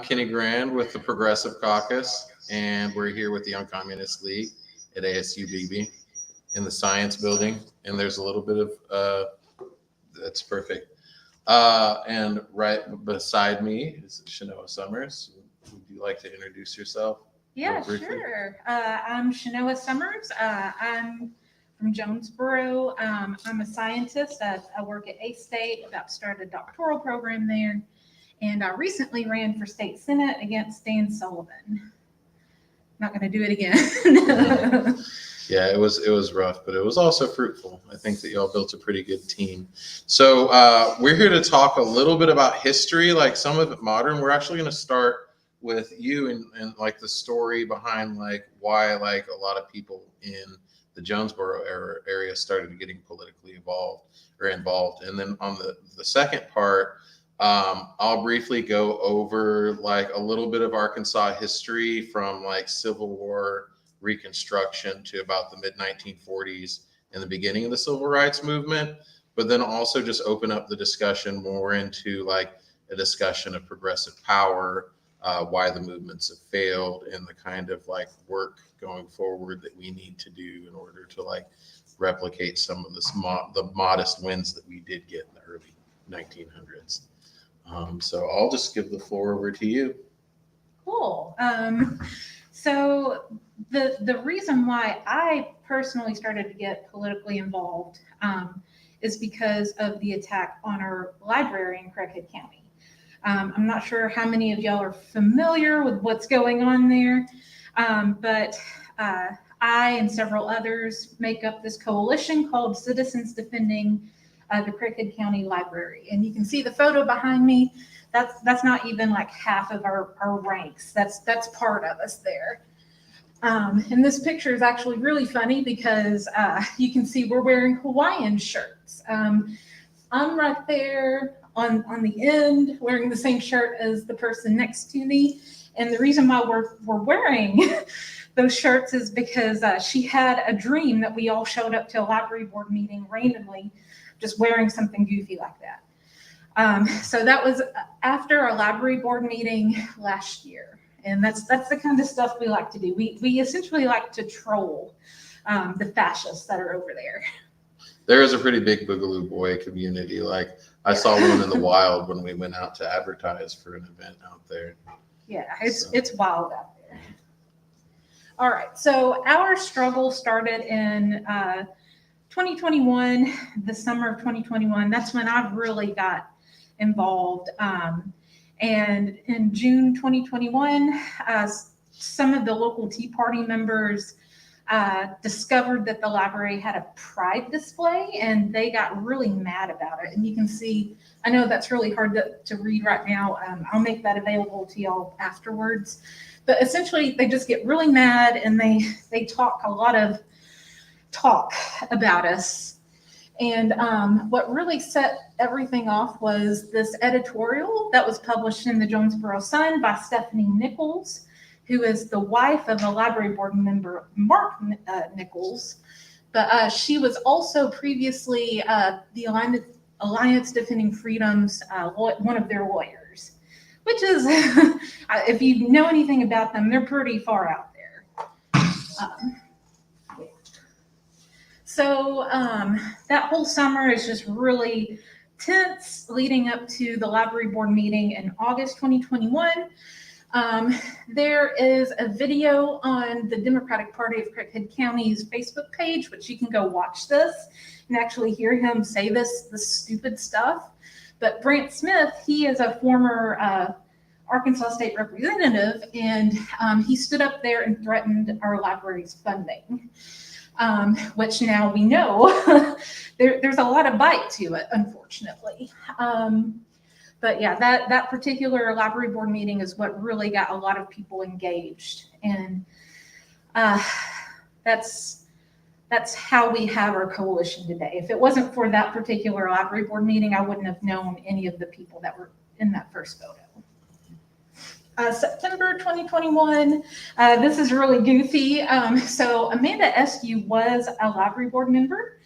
Kenny Grand with the Progressive Caucus, and we're here with the Young Communist League at ASUBB in the Science Building. And there's a little bit of, that's perfect. And right beside me is Shanoa Summers. Would you like to introduce yourself? Yeah, sure. I'm Shanoa Summers. I'm from Jonesboro. I'm a scientist. I work at A-State, about to start a doctoral program there. And I recently ran for state senate against Dan Sullivan. Not going to do it again. Yeah, it was rough, but it was also fruitful. I think that y'all built a pretty good team. So we're here to talk a little bit about history, like some of it modern. We're actually going to start with you and like the story behind like why like a lot of people in the Jonesboro area started getting politically involved. And then on the second part, I'll briefly go over like a little bit of Arkansas history from like Civil War Reconstruction to about the mid 1940s and the beginning of the Civil Rights Movement, but then also just open up the discussion more into like a discussion of progressive power, why the movements have failed, and the kind of like work going forward that we need to do in order to like replicate some of the modest wins that we did get in the early 1900s. So I'll just give the floor over to you. Cool. So the reason why I personally started to get politically involved is because of the attack on our library in Craighead County. I'm not sure how many of y'all are familiar with what's going on there, but I and several others make up this coalition called Citizens Defending the Craighead County Library. And you can see the photo behind me. That's not even like half of our ranks. That's part of us there. And this picture is actually really funny because you can see we're wearing Hawaiian shirts. I'm right there on the end wearing the same shirt as the person next to me. And the reason why we're wearing those shirts is because she had a dream that we all showed up to a library board meeting randomly, just wearing something goofy like that. So that was after our library board meeting last year. And that's the kind of stuff we like to do. We essentially like to troll the fascists that are over there. There is a pretty big Boogaloo Boy community. Like I saw one in the wild when we went out to advertise for an event out there. Yeah, it's wild out there. All right, so our struggle started in 2021, the summer of 2021. That's when I really got involved. And in June 2021, some of the local Tea Party members discovered that the library had a pride display, and they got really mad about it. And you can see, I know that's really hard to read right now. I'll make that available to y'all afterwards. But essentially, they just get really mad, and they talk a lot of talk about us. And what really set everything off was this editorial that was published in the Jonesboro Sun by Stephanie Nichols, who is the wife of a library board member, Mark Nichols. But she was also previously the Alliance Defending Freedom's one of their lawyers, which is, if you know anything about them, they're pretty far out there. So that whole summer is just really tense leading up to the library board meeting in August 2021. There is a video on the Democratic Party of Craighead County's Facebook page, which you can go watch this and actually hear him say this stupid stuff. But Brant Smith, he is a former Arkansas state representative, and he stood up there and threatened our library's funding. Which now we know there's a lot of bite to it, unfortunately. But yeah, that particular library board meeting is what really got a lot of people engaged. And that's how we have our coalition today. If it wasn't for that particular library board meeting, I wouldn't have known any of the people that were in that first photo. September 2021, this is really goofy. So Amanda Eskew was a library board member.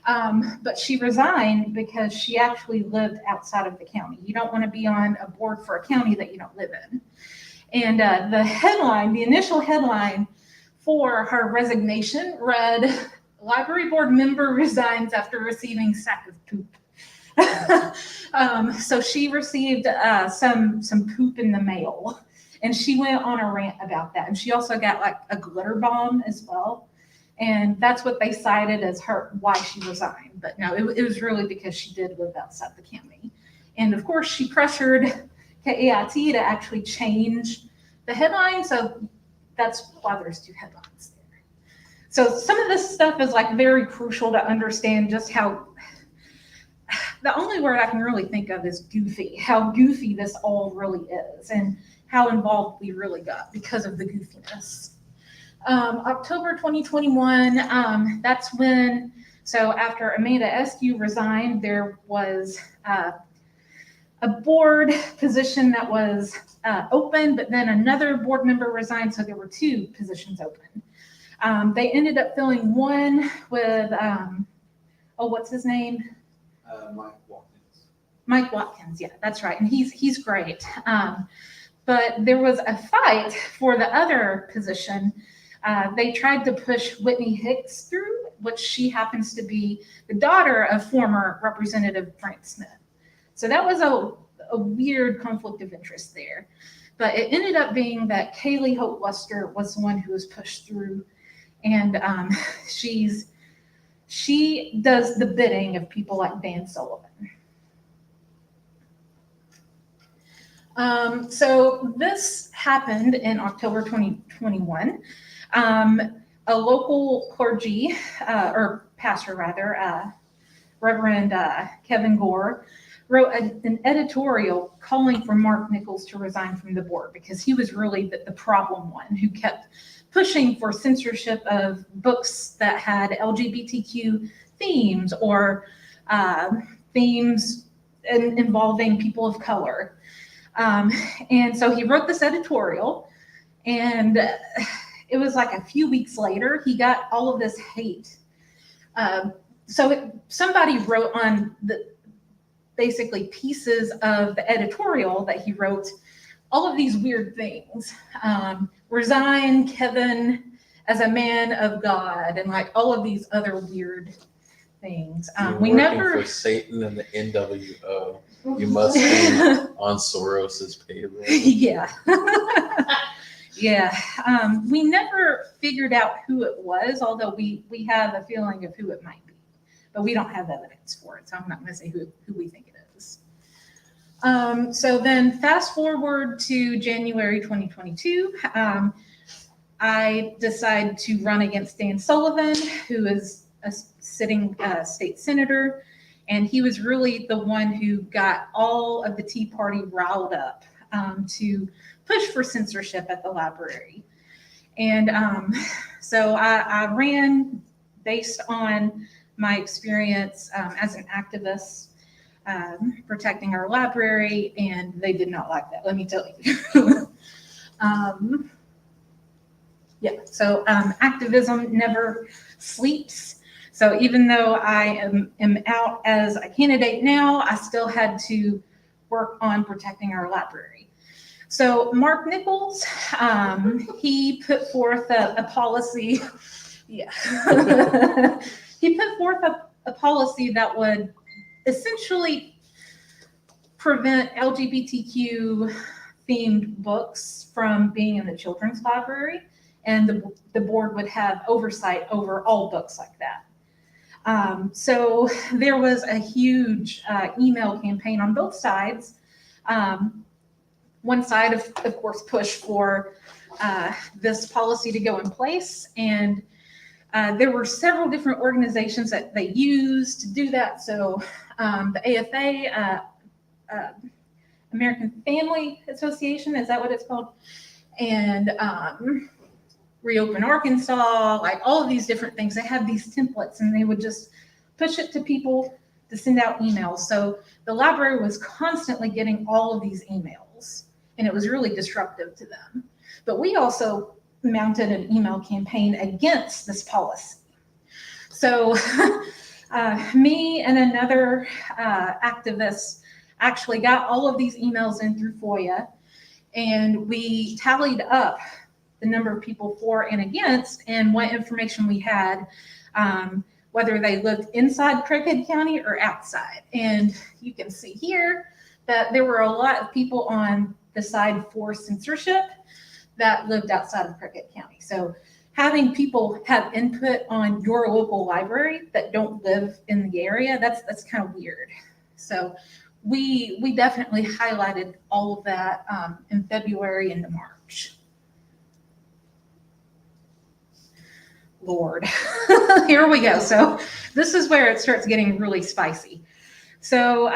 But she resigned because she actually lived outside of the county. You don't want to be on a board for a county that you don't live in. And the initial headline for her resignation read, "Library board member resigns after receiving sack of poop." So she received some poop in the mail, and she went on a rant about that. And she also got like a glitter bomb as well. And that's what they cited as why she resigned. But no, it was really because she did live outside the county. And of course, she pressured KAIT to actually change the headline. So that's why there's two headlines there. So some of this stuff is like very crucial to understand just how, the only word I can really think of is goofy, how goofy this all really is and how involved we really got because of the goofiness. October 2021, that's when, so after Amanda Eskew resigned, there was a board position that was open, but then another board member resigned, so there were two positions open. They ended up filling one with, what's his name? Mike Watkins. Mike Watkins, yeah, that's right, and he's great. But there was a fight for the other position. They tried to push Whitney Hicks through, which she happens to be the daughter of former Representative Frank Smith. So that was a weird conflict of interest there. But it ended up being that Kaylee Hope Luster was the one who was pushed through. And she does the bidding of people like Dan Sullivan. So this happened in October 2021. A local clergy, or pastor rather, Reverend Kevin Gore, wrote an editorial calling for Mark Nichols to resign from the board because he was really the problem one who kept pushing for censorship of books that had LGBTQ themes or themes involving people of color. And so he wrote this editorial, and it was like a few weeks later, he got all of this hate. Somebody wrote on basically pieces of the editorial that he wrote all of these weird things. Resign Kevin as a man of God, and like all of these other weird things. We never for Satan and the NWO. You must be on Soros's payroll. Yeah. Yeah. We never figured out who it was, although we have a feeling of who it might be, but we don't have evidence for it. So I'm not going to say who we think it is. So then fast forward to January 2022, I decided to run against Dan Sullivan, who is a sitting state senator. And he was really the one who got all of the Tea Party riled up to push for censorship at the library. And so I ran based on my experience as an activist protecting our library, and they did not like that, let me tell you. So activism never sleeps. So even though I am out as a candidate now, I still had to work on protecting our library. So Mark Nichols, he put forth a policy. Yeah. He put forth a policy that would essentially prevent LGBTQ themed books from being in the children's library, and the board would have oversight over all books like that. So there was a huge email campaign on both sides. One side, of course, pushed for this policy to go in place, and there were several different organizations that they used to do that. So the AFA, American Family Association, is that what it's called? And Reopen Arkansas, like all of these different things. They had these templates, and they would just push it to people to send out emails. So the library was constantly getting all of these emails, and it was really disruptive to them. But we also mounted an email campaign against this policy. So Me and another activist actually got all of these emails in through FOIA, and we tallied up the number of people for and against and what information we had, whether they lived inside Craighead County or outside. And you can see here that there were a lot of people on the side for censorship that lived outside of Craighead County. So having people have input on your local library that don't live in the area, that's kind of weird. So we definitely highlighted all of that in February into March. Lord, here we go. So this is where it starts getting really spicy. So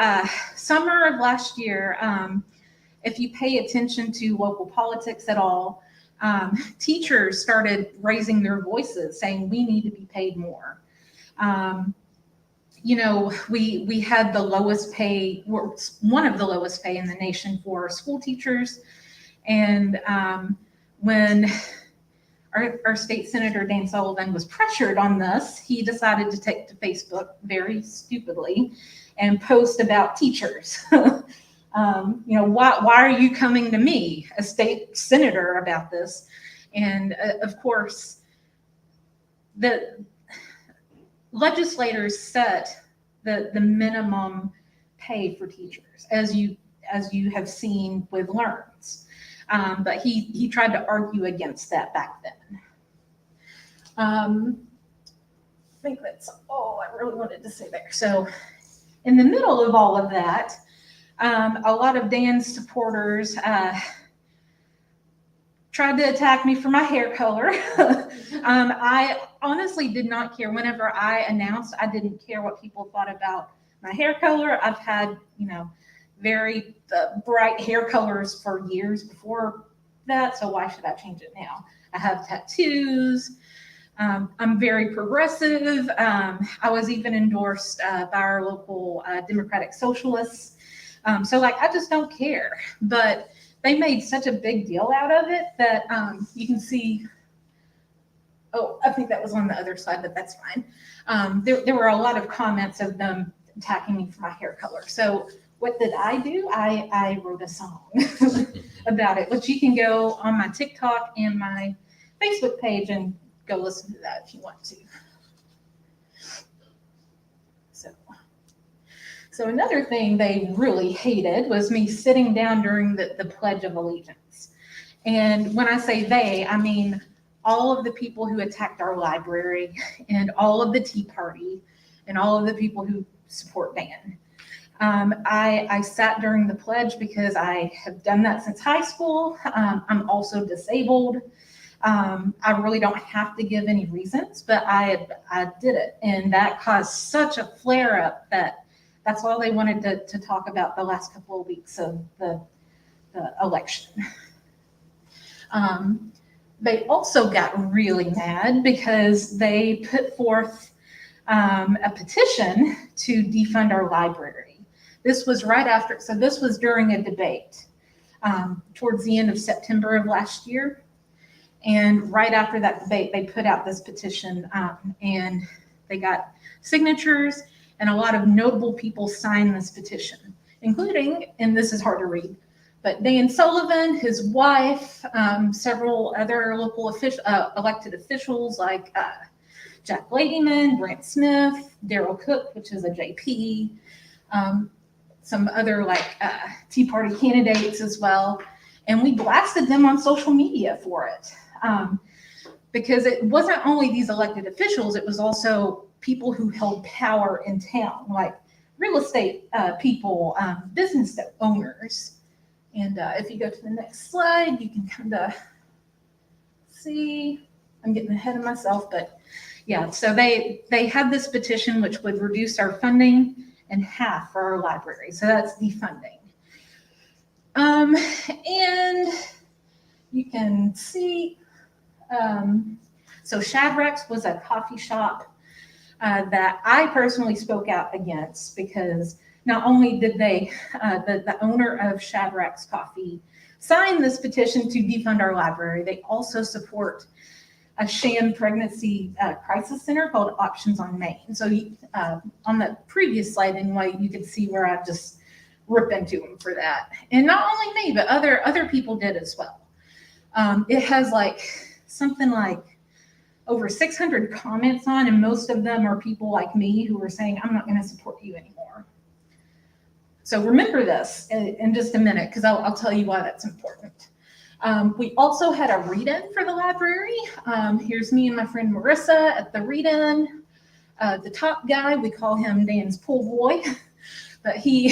summer of last year, if you pay attention to local politics at all, teachers started raising their voices saying we need to be paid more. You know, we had the lowest pay, one of the lowest pay in the nation for school teachers. And when our state senator, Dan Sullivan, was pressured on this, he decided to take to Facebook very stupidly and post about teachers. You know, why are you coming to me, a state senator, about this? And of course, the legislators set the minimum pay for teachers, as you have seen with LEARNS. But he tried to argue against that back then. I think that's all I really wanted to say there. So in the middle of all of that, a lot of Dan's supporters tried to attack me for my hair color. I honestly did not care. Whenever I announced, I didn't care what people thought about my hair color. I've had, you know, very bright hair colors for years before that, so why should I change it now? I have tattoos. I'm very progressive. I was even endorsed by our local Democratic Socialists. So like, I just don't care. But they made such a big deal out of it that you can see, oh, I think that was on the other side, but that's fine. There were a lot of comments of them attacking me for my hair color. So what did I do? I wrote a song about it, which you can go on my TikTok and my Facebook page and go listen to that if you want to. So another thing they really hated was me sitting down during the Pledge of Allegiance. And when I say they, I mean all of the people who attacked our library and all of the Tea Party and all of the people who support Dan. I sat during the pledge because I have done that since high school. I'm also disabled. I really don't have to give any reasons, but I did it. And that caused such a flare up that's all they wanted to talk about the last couple of weeks of the election. They also got really mad because they put forth a petition to defund our library. This was right after, so this was during a debate towards the end of September of last year. And right after that debate, they put out this petition and they got signatures, and a lot of notable people signed this petition, including, and this is hard to read, but Dan Sullivan, his wife, several other local elected officials like Jack Ladyman, Brent Smith, Daryl Cook, which is a JP, some other like Tea Party candidates as well. And we blasted them on social media for it. Because it wasn't only these elected officials, it was also people who held power in town, like real estate people, business owners. And if you go to the next slide, you can kind of see, I'm getting ahead of myself, but yeah, so they had this petition which would reduce our funding in half for our library. So that's defunding. And you can see, so Shadrack's was a coffee shop that I personally spoke out against, because not only did they, the owner of Shadrack's Coffee sign this petition to defund our library, they also support a sham pregnancy crisis center called Options on Main. So on the previous slide, anyway, you could see where I just rip into them for that. And not only me, but other people did as well. It has like something like over 600 comments on, and most of them are people like me who are saying, I'm not going to support you anymore. So remember this in just a minute, because I'll tell you why that's important. We also had a read-in for the library. Here's me and my friend Marissa at the read-in. The top guy, we call him Dan's pool boy, but he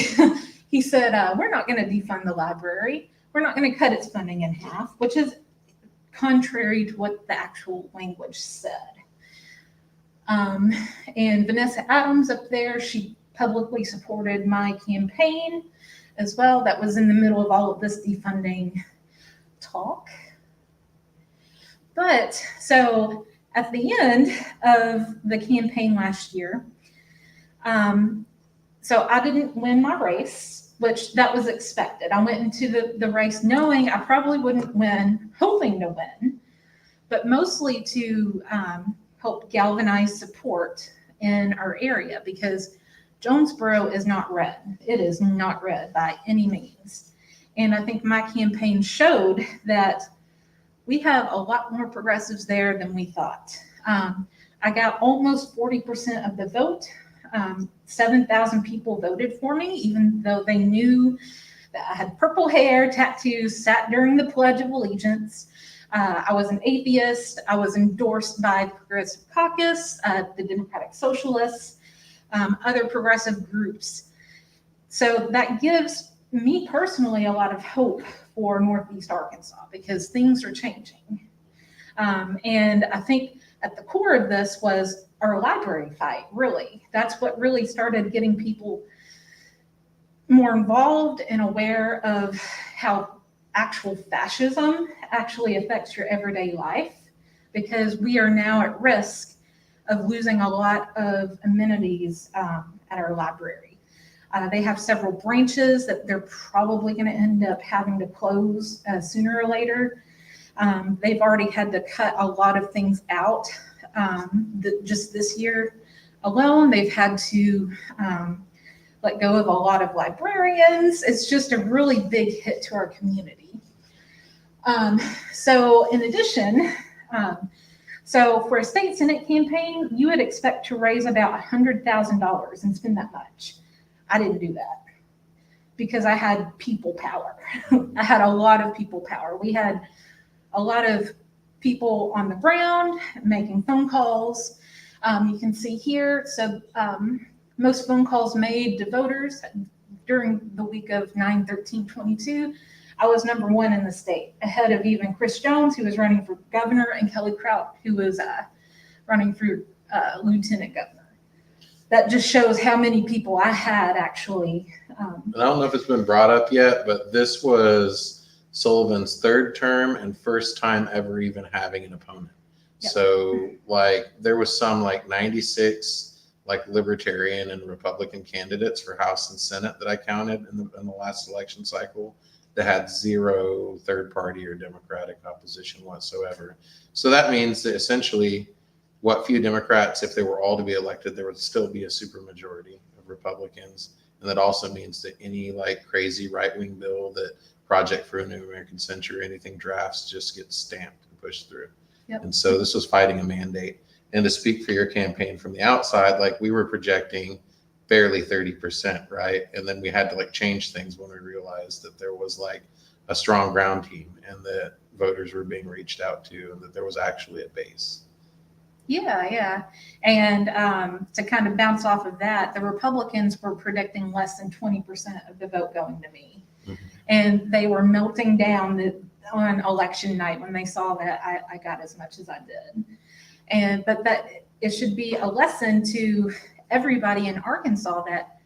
said, we're not going to defund the library. We're not going to cut its funding in half, which is contrary to what the actual language said. And Vanessa Adams up there, she publicly supported my campaign as well. That was in the middle of all of this defunding talk. But so at the end of the campaign last year, so I didn't win my race, which that was expected. I went into the race knowing I probably wouldn't win, hoping to win, but mostly to help galvanize support in our area, because Jonesboro is not red. It is not red by any means. And I think my campaign showed that we have a lot more progressives there than we thought. I got almost 40% of the vote. 7,000 people voted for me, even though they knew that I had purple hair, tattoos, sat during the Pledge of Allegiance. I was an atheist. I was endorsed by the Progressive Caucus, the Democratic Socialists, other progressive groups. So that gives me personally a lot of hope for Northeast Arkansas, because things are changing. And I think at the core of this was our library fight, really. That's what really started getting people more involved and aware of how actual fascism actually affects your everyday life, because we are now at risk of losing a lot of amenities at our library. They have several branches that they're probably going to end up having to close sooner or later. They've already had to cut a lot of things out. Just this year alone, they've had to let go of a lot of librarians. It's just a really big hit to our community. So in addition, so for a state senate campaign, you would expect to raise about $100,000 and spend that much. I didn't do that because I had people power. I had a lot of people power. We had a lot of people on the ground making phone calls. You can see here, so most phone calls made to voters during the week of 9/13/22. I was number one in the state, ahead of even Chris Jones, who was running for governor, and Kelly Kraut, who was running for lieutenant governor. That just shows how many people I had actually. And I don't know if it's been brought up yet, but this was Sullivan's third term and first time ever even having an opponent. Yep. So like there was some like 96 like libertarian and Republican candidates for House and Senate that I counted in the last election cycle that had zero third party or Democratic opposition whatsoever. So that means that essentially what few Democrats, if they were all to be elected, there would still be a supermajority of Republicans. And that also means that any like crazy right-wing bill that Project for a New American Century or anything drafts just gets stamped and pushed through. Yep. And so this was fighting a mandate. And to speak for your campaign from the outside, like we were projecting barely 30%, right? And then we had to like change things when we realized that there was like a strong ground team and that voters were being reached out to and that there was actually a base. Yeah. And to kind of bounce off of that, the Republicans were predicting less than 20% of the vote going to me. Mm-hmm. And they were melting down on election night when they saw that I got as much as I did. But that it should be a lesson to everybody in Arkansas that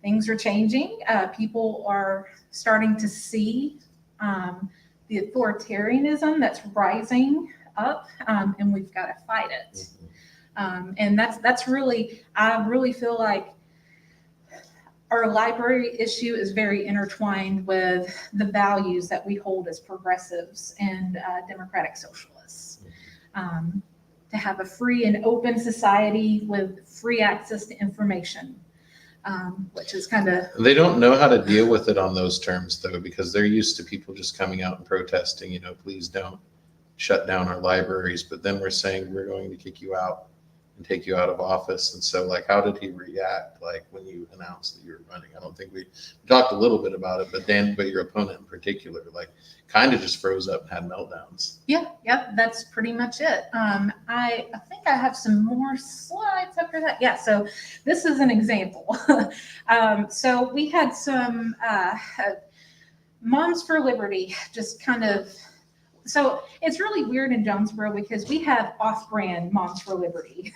things are changing. People are starting to see the authoritarianism that's rising up, and we've got to fight it. And that's really, I really feel like our library issue is very intertwined with the values that we hold as progressives and democratic socialists. to have a free and open society with free access to information, which is kind of. They don't know how to deal with it on those terms, though, because they're used to people just coming out and protesting, please don't shut down our libraries. But then we're saying we're going to kick you out and take you out of office. And so, like, how did he react, like, when you announced that you were running? I don't think we talked a little bit about it, but your opponent in particular, like, kind of just froze up and had meltdowns. Yeah, that's pretty much it. I think I have some more slides after that. Yeah, so this is an example. So we had some Moms for Liberty, just kind of. So it's really weird in Jonesboro because we have off-brand Moms for Liberty.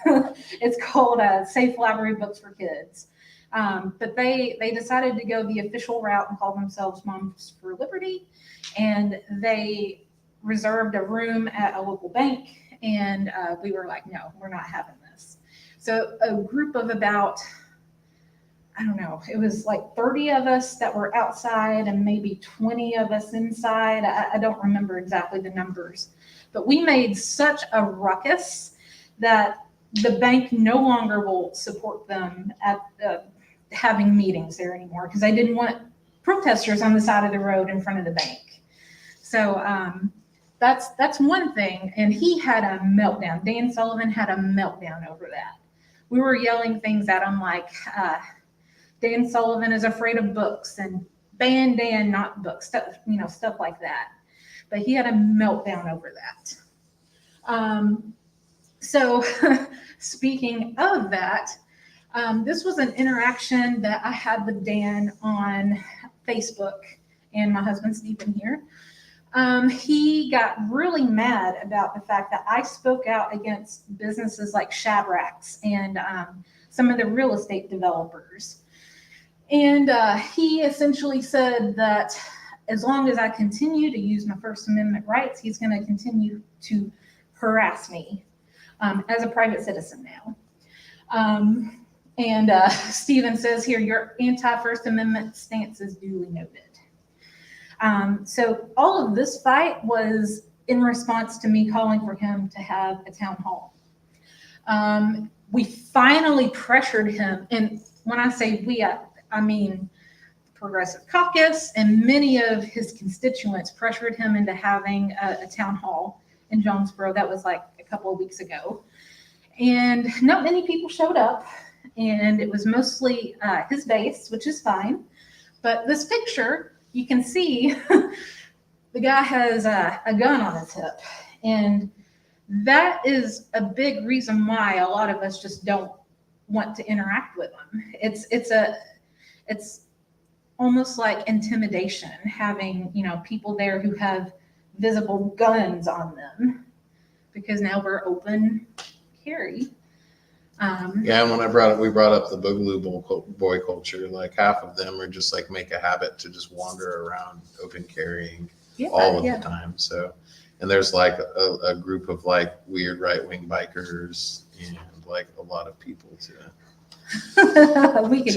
It's called Safe Library Books for Kids. But they decided to go the official route and call themselves Moms for Liberty. And they reserved a room at a local bank. And we were like, no, we're not having this. So a group of about, I don't know, it was like 30 of us that were outside and maybe 20 of us inside. I don't remember exactly the numbers, but we made such a ruckus that the bank no longer will support them at having meetings there anymore because they didn't want protesters on the side of the road in front of the bank. So that's one thing. And he had a meltdown. Dan Sullivan had a meltdown over that. We were yelling things at him like, Dan Sullivan is afraid of books and ban Dan, not books, stuff like that. But he had a meltdown over that. So speaking of that, this was an interaction that I had with Dan on Facebook, and my husband Stephen here. He got really mad about the fact that I spoke out against businesses like Shadrack's and some of the real estate developers. And he essentially said that as long as I continue to use my First Amendment rights, he's going to continue to harass me as a private citizen now. And Stephen says here, your anti-First Amendment stance is duly noted. So all of this fight was in response to me calling for him to have a town hall. We finally pressured him, and when I say we, I mean Progressive Caucus and many of his constituents pressured him into having a town hall in Jonesboro. That was like a couple of weeks ago. And not many people showed up, and it was mostly his base, which is fine. But this picture, you can see the guy has a gun on his hip. And that is a big reason why a lot of us just don't want to interact with him. It's almost like intimidation, having, people there who have visible guns on them, because now we're open carry. Yeah, and when we brought up the Boogaloo boy culture, like half of them are just like make a habit to just wander around open carrying all of the time. So, and there's like a group of like weird right-wing bikers and like a lot of people to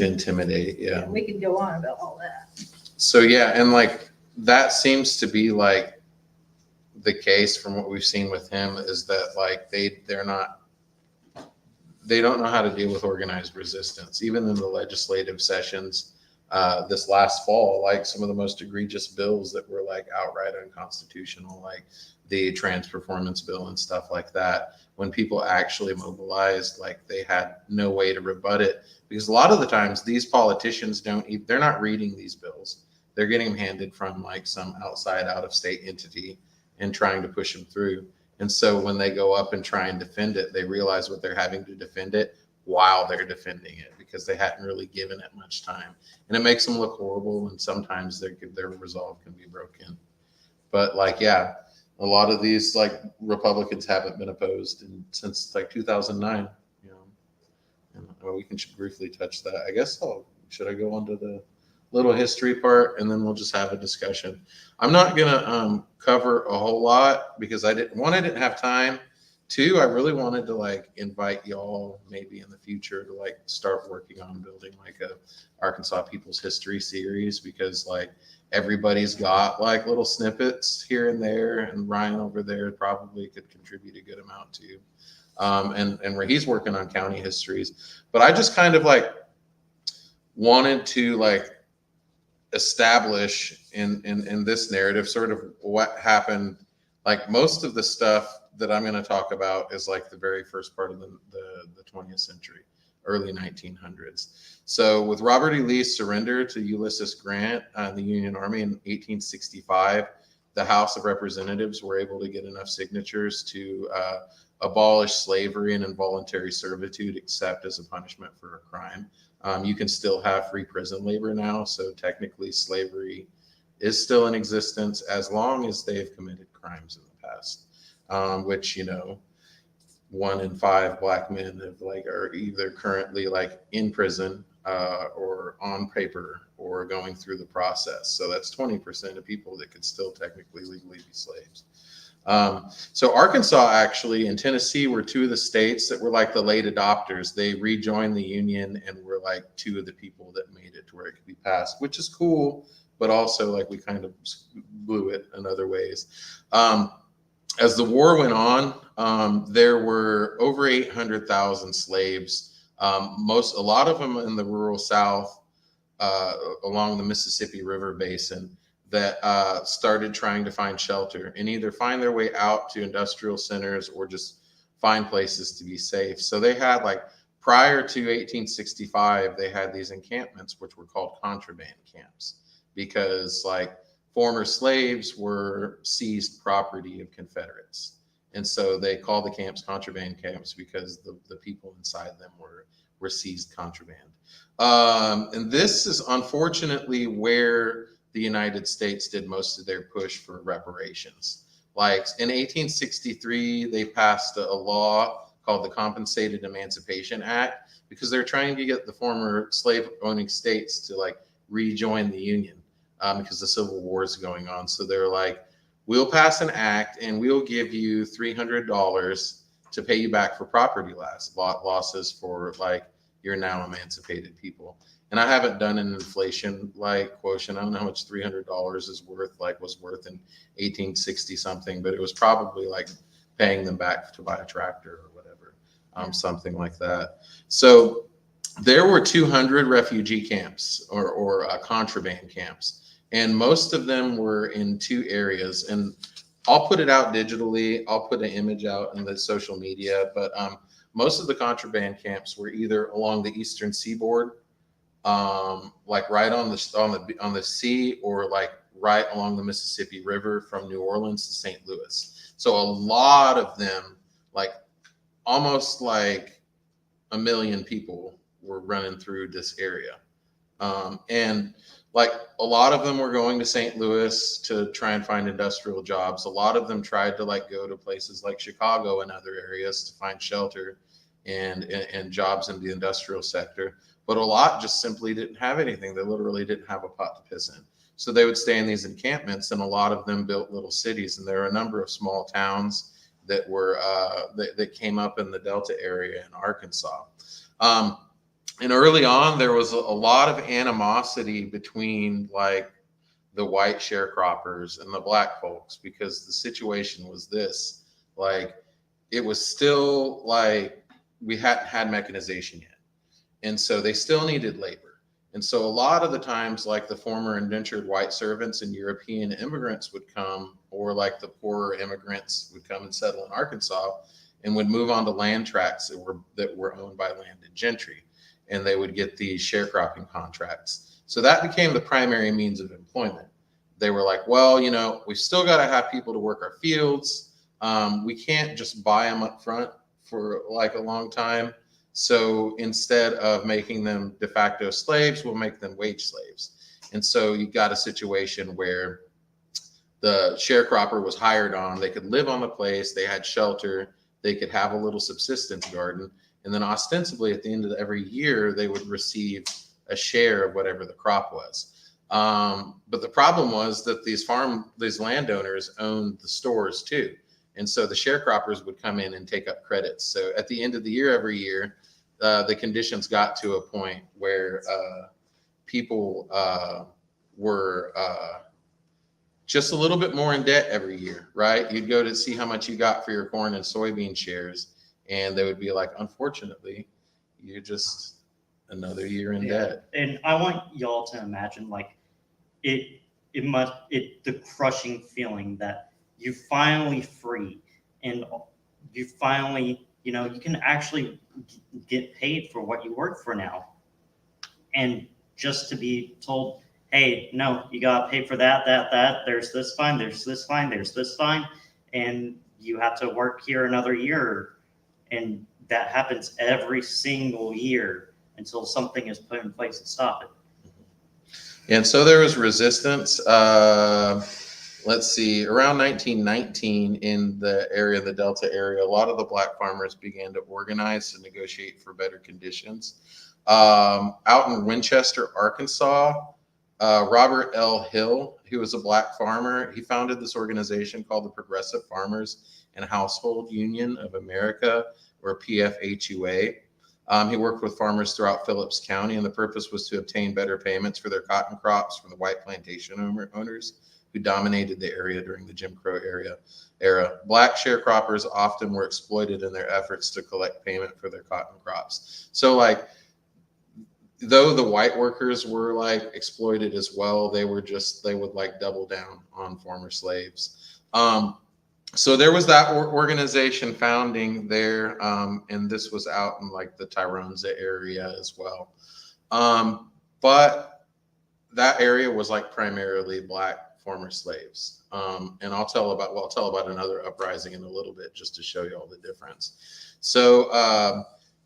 intimidate. Yeah, we could go on about all that. So yeah, and like that seems to be like the case from what we've seen with him, is that like they don't know how to deal with organized resistance. Even in the legislative sessions this last fall, like some of the most egregious bills that were like outright unconstitutional, like the trans performance bill and stuff like that, when people actually mobilized, like they had no way to rebut it, because a lot of the times these politicians they're not reading these bills. They're getting them handed from like some outside out of state entity and trying to push them through. And so when they go up and try and defend it, they realize what they're having to defend it while they're defending it, because they hadn't really given it much time. And it makes them look horrible, and sometimes their resolve can be broken. But like, yeah, a lot of these like Republicans haven't been opposed since like 2009, and we can briefly touch that. I guess should I go on to the little history part, and then we'll just have a discussion. I'm not gonna cover a whole lot because I didn't have time, two, I really wanted to like invite y'all maybe in the future to like start working on building like a Arkansas People's History series, because like everybody's got like little snippets here and there, and Ryan over there probably could contribute a good amount too. And where he's working on county histories. But I just kind of like wanted to like establish in this narrative sort of what happened. Like most of the stuff that I'm going to talk about is like the very first part of the 20th century, early 1900s. So with Robert E. Lee's surrender to Ulysses Grant and the Union Army in 1865, the House of Representatives were able to get enough signatures to abolish slavery and involuntary servitude, except as a punishment for a crime. You can still have free prison labor now, so technically slavery is still in existence as long as they've committed crimes in the past, which, you know, 1 in 5 black men have like are either currently like in prison or on paper or going through the process. So that's 20% of people that could still technically legally be slaves. So Arkansas actually and Tennessee were two of the states that were like the late adopters. They rejoined the Union and were like two of the people that made it to where it could be passed, which is cool, but also like we kind of blew it in other ways. As the war went on, there were over 800,000 slaves, a lot of them in the rural South along the Mississippi River Basin, that started trying to find shelter and either find their way out to industrial centers or just find places to be safe. So they had like prior to 1865, they had these encampments, which were called contraband camps, because like former slaves were seized property of Confederates. And so they called the camps contraband camps because the people inside them were seized contraband. And this is unfortunately where the United States did most of their push for reparations. Like in 1863, they passed a law called the Compensated Emancipation Act, because they're trying to get the former slave owning states to like rejoin the Union because the Civil War is going on. So they're like, we'll pass an act and we'll give you $300 to pay you back for property losses for like your now emancipated people. And I haven't done an inflation like quotient. I don't know how much $300 is worth, like was worth in 1860 something, but it was probably like paying them back to buy a tractor or whatever, something like that. So there were 200 refugee camps or contraband camps, and most of them were in two areas. And I'll put it out digitally. I'll put an image out in the social media, but most of the contraband camps were either along the eastern seaboard, like right on the sea, or like right along the Mississippi River from New Orleans to St. Louis. So a lot of them, like almost like 1 million people, were running through this area. And like a lot of them were going to St. Louis to try and find industrial jobs. A lot of them tried to like go to places like Chicago and other areas to find shelter and jobs in the industrial sector. But a lot just simply didn't have anything. They literally didn't have a pot to piss in. So they would stay in these encampments, and a lot of them built little cities. And there are a number of small towns that were that came up in the Delta area in Arkansas. And early on, there was a lot of animosity between like the white sharecroppers and the black folks, because the situation was this: like it was still like we hadn't had mechanization yet. And so they still needed labor. And so a lot of the times, like the former indentured white servants and European immigrants would come, or like the poorer immigrants would come and settle in Arkansas and would move on to land tracts that were owned by landed gentry. And they would get these sharecropping contracts. So that became the primary means of employment. They were like, well, you know, we've still got to have people to work our fields. We can't just buy them up front for like a long time. So instead of making them de facto slaves, we'll make them wage slaves. And so you got a situation where the sharecropper was hired on. They could live on the place. They had shelter. They could have a little subsistence garden. And then ostensibly at the end of every year, they would receive a share of whatever the crop was. But the problem was that these landowners owned the stores too. And so the sharecroppers would come in and take up credits. So at the end of the year, every year, the conditions got to a point where people were just a little bit more in debt every year, right? You'd go to see how much you got for your corn and soybean shares, and they would be like, unfortunately, you're just another year in debt. And I want y'all to imagine like the crushing feeling that you finally free and you finally, you know, you can actually get paid for what you work for now. And just to be told, hey, no, you got to pay for that, there's this fine, there's this fine, there's this fine, and you have to work here another year. And that happens every single year until something is put in place to stop it. And so there was resistance. Let's see, around 1919 in the area, the Delta area, a lot of the black farmers began to organize to negotiate for better conditions. Out in Winchester, Arkansas, Robert L. Hill, who was a black farmer, he founded this organization called the Progressive Farmers and Household Union of America, or PFHUA. He worked with farmers throughout Phillips County, and the purpose was to obtain better payments for their cotton crops from the white plantation owners who dominated the area during the Jim Crow era. Black sharecroppers often were exploited in their efforts to collect payment for their cotton crops. So like, though the white workers were like exploited as well, they would like double down on former slaves. So there was that organization founding there, and this was out in like the Tyronza area as well. But that area was like primarily black former slaves. And I'll tell about another uprising in a little bit just to show you all the difference. So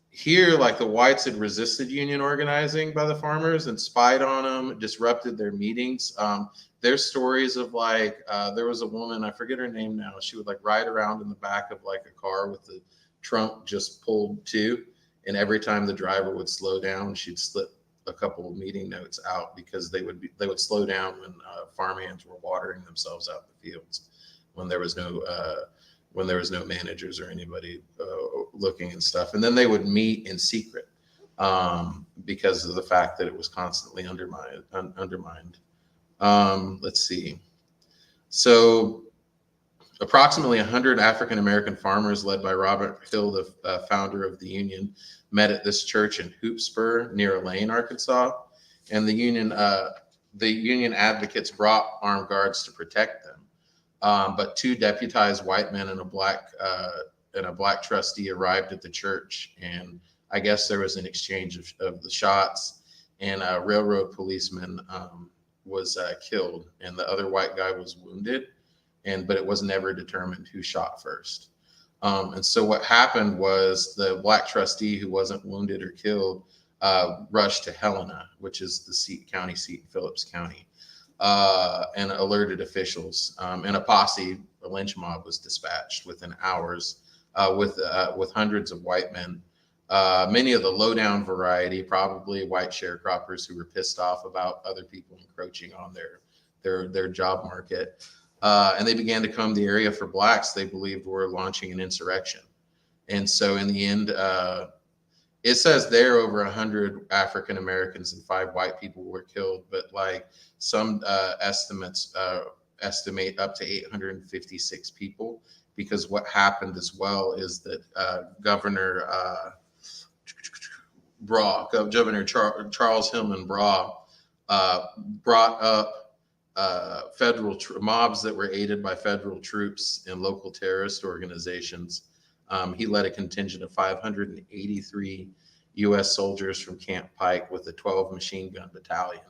here, like the whites had resisted union organizing by the farmers and spied on them, disrupted their meetings. There's stories of like, there was a woman, I forget her name now. She would like ride around in the back of like a car with the trunk just pulled to. And every time the driver would slow down, she'd slip a couple of meeting notes out because they would slow down when farmhands were watering themselves out in the fields when there was no managers or anybody looking and stuff. And then they would meet in secret because of the fact that it was constantly undermined. Let's see. So approximately 100 African-American farmers led by Robert Hill, the founder of the union, met at this church in Hoopspur near Elaine, Arkansas. And the union advocates brought armed guards to protect them. But two deputized white men and a black trustee arrived at the church, and I guess there was an exchange of the shots, and a railroad policeman was killed, and the other white guy was wounded, but it was never determined who shot first. And so what happened was the black trustee who wasn't wounded or killed rushed to Helena, which is the county seat in Phillips County. And alerted officials, and a lynch mob was dispatched within hours with hundreds of white men, many of the low-down variety, probably white sharecroppers who were pissed off about other people encroaching on their job market. And they began to comb the area for blacks they believed were launching an insurrection. And so in the end, it says there over 100 African Americans and 5 white people were killed, but like some estimates estimate up to 856 people, because what happened as well is that Governor Charles Hillman Braw brought up federal mobs that were aided by federal troops and local terrorist organizations. He led a contingent of 583 U.S. soldiers from Camp Pike with a 12 machine gun battalion,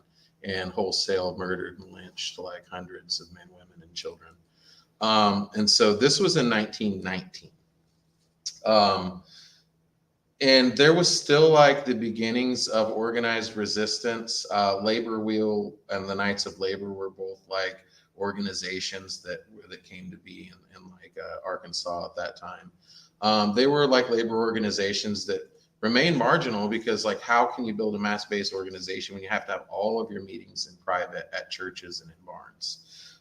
and wholesale murdered and lynched like hundreds of men, women, and children. And so this was in 1919. And there was still like the beginnings of organized resistance. Labor Wheel and the Knights of Labor were both like organizations that came to be in like Arkansas at that time. They were like labor organizations that remain marginal, because like, how can you build a mass-based organization when you have to have all of your meetings in private at churches and in barns?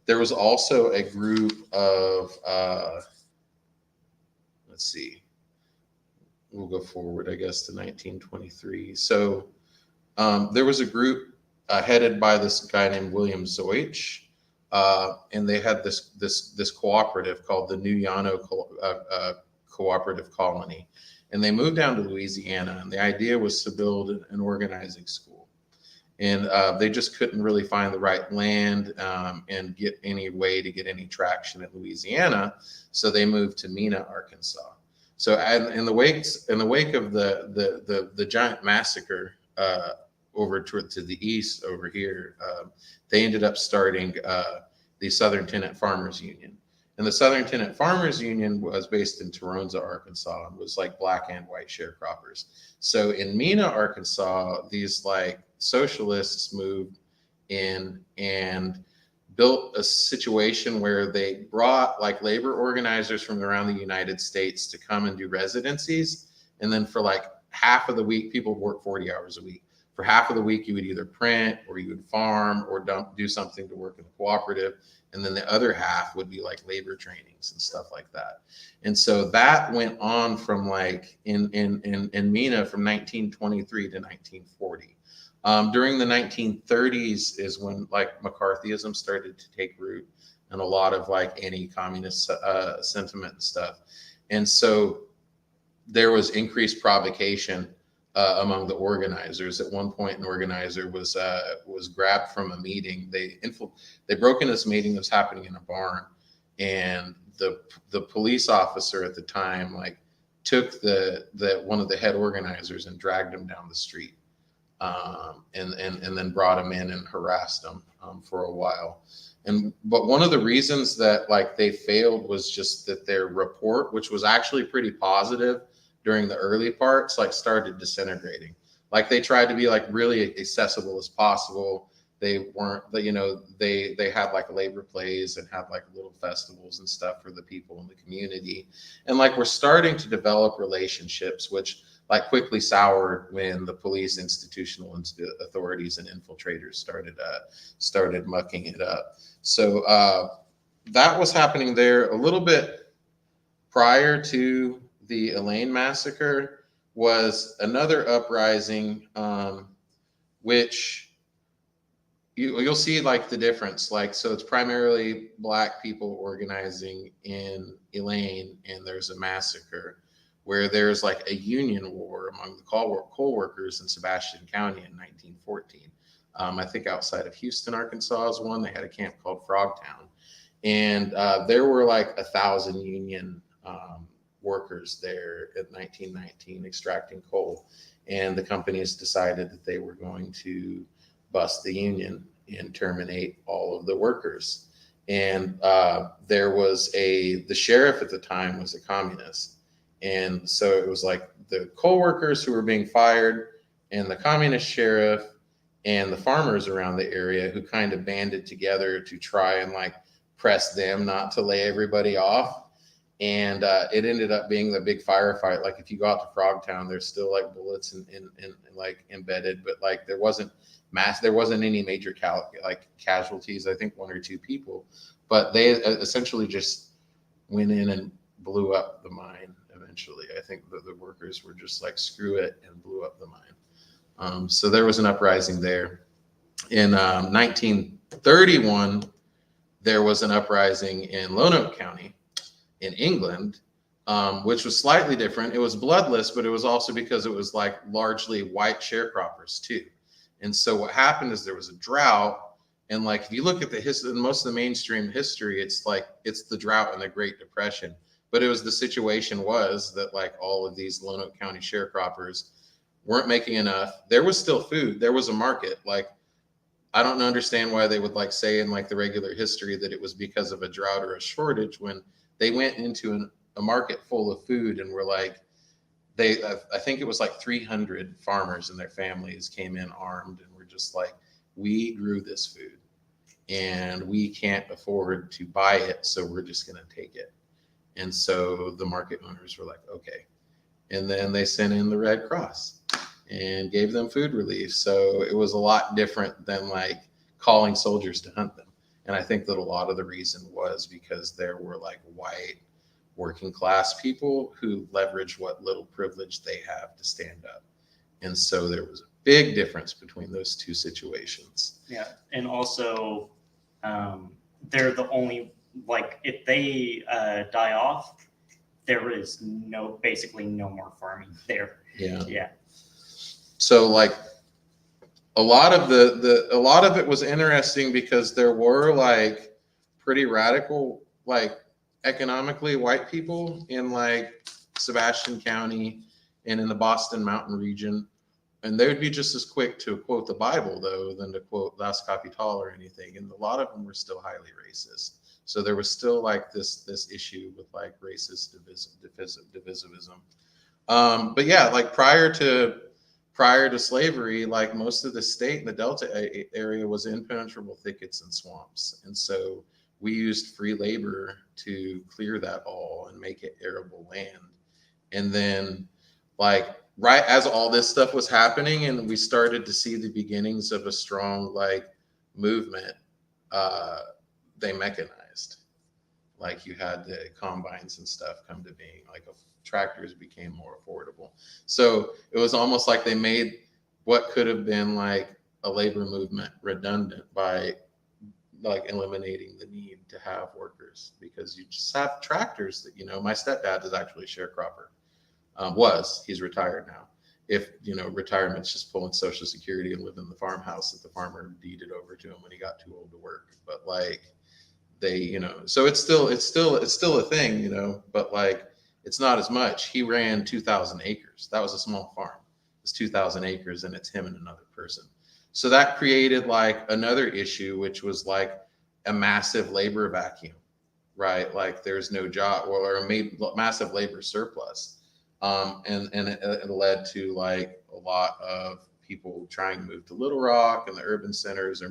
There was also a group of, let's see, we'll go forward, I guess, to 1923. So there was a group headed by this guy named William Zoich, and they had this cooperative called the New Yano Cooperative Colony, and they moved down to Louisiana, and the idea was to build an organizing school, and they just couldn't really find the right land and get any way to get any traction in Louisiana, so they moved to Mena, Arkansas. So in the wake of the giant massacre over to the east over here, they ended up starting the Southern Tenant Farmers Union. And the Southern Tenant Farmers Union was based in Toronto, Arkansas, and was like black and white sharecroppers. So in Mena, Arkansas, these like socialists moved in and built a situation where they brought like labor organizers from around the United States to come and do residencies. And then for like half of the week, people would work 40 hours a week. For half of the week, you would either print or you would farm or do something to work in the cooperative. And then the other half would be like labor trainings and stuff like that. And so that went on from like in Mena from 1923 to 1940. During the 1930s is when like McCarthyism started to take root and a lot of like anti-communist sentiment and stuff. And so there was increased provocation among the organizers. At one point, an organizer was grabbed from a meeting. They broke into this meeting that was happening in a barn, and the police officer at the time like took the one of the head organizers and dragged him down the street, and then brought him in and harassed him for a while. But one of the reasons that like they failed was just that their report, which was actually pretty positive during the early parts, like started disintegrating. Like they tried to be like really accessible as possible. They weren't, they had like labor plays and had like little festivals and stuff for the people in the community. And like we're starting to develop relationships, which like quickly soured when the police, institutional authorities, and infiltrators started mucking it up. So that was happening there a little bit prior to the Elaine massacre. Was another uprising, which you'll see like the difference. Like, so it's primarily black people organizing in Elaine, and there's a massacre where there's like a union war among the coal workers in Sebastian County in 1914. I think outside of Houston, Arkansas is one. They had a camp called Frogtown, and there were like 1,000 union workers there at 1919 extracting coal, and the companies decided that they were going to bust the union and terminate all of the workers. And there was the sheriff at the time was a communist, and so it was like the coal workers who were being fired and the communist sheriff and the farmers around the area who kind of banded together to try and like press them not to lay everybody off. And it ended up being the big firefight. Like if you go out to Frogtown, there's still like bullets and like embedded, but like there wasn't any major casualties. I think 1 or 2 people, but they essentially just went in and blew up the mine. Eventually, I think the workers were just like screw it and blew up the mine. So there was an uprising there. In 1931, there was an uprising in Lonoke County in England, which was slightly different. It was bloodless, but it was also because it was like largely white sharecroppers too. And so what happened is there was a drought, and like if you look at the history, most of the mainstream history, it's the drought and the Great Depression. But it was the situation was that like all of these Lonoke County sharecroppers weren't making enough. There was still food. There was a market. Like I don't understand why they would like say in like the regular history that it was because of a drought or a shortage when they went into a market full of food and were like, I think it was like 300 farmers and their families came in armed and were just like, we grew this food and we can't afford to buy it, so we're just going to take it. And so the market owners were like, okay. And then they sent in the Red Cross and gave them food relief. So it was a lot different than like calling soldiers to hunt them. And I think that a lot of the reason was because there were like white working class people who leverage what little privilege they have to stand up. And so there was a big difference between those two situations. Yeah, and also they're the only, like, if they die off, there is basically no more farming there. Yeah. Yeah. So like a lot of a lot of it was interesting because there were like pretty radical, like economically white people in like Sebastian County and in the Boston Mountain region. And they would be just as quick to quote the Bible, though, than to quote Das Kapital or anything. And a lot of them were still highly racist. So there was still like this issue with like racist divisivism. But yeah, like prior to slavery, like most of the state in the Delta area was impenetrable thickets and swamps. And so we used free labor to clear that all and make it arable land. And then like right as all this stuff was happening and we started to see the beginnings of a strong like movement, they mechanized. Like you had the combines and stuff come to being, like tractors became more affordable. So it was almost like they made what could have been like a labor movement redundant by like eliminating the need to have workers, because you just have tractors that, my stepdad is actually a sharecropper. He's retired now. If retirement's just pulling Social Security and living in the farmhouse that the farmer deeded over to him when he got too old to work. But like they, so it's still a thing, but like it's not as much. He ran 2,000 acres. That was a small farm. It's 2,000 acres and it's him and another person. So that created like another issue, which was like a massive labor vacuum, right? Like there's no job or a massive labor surplus. And it led to like a lot of people trying to move to Little Rock and the urban centers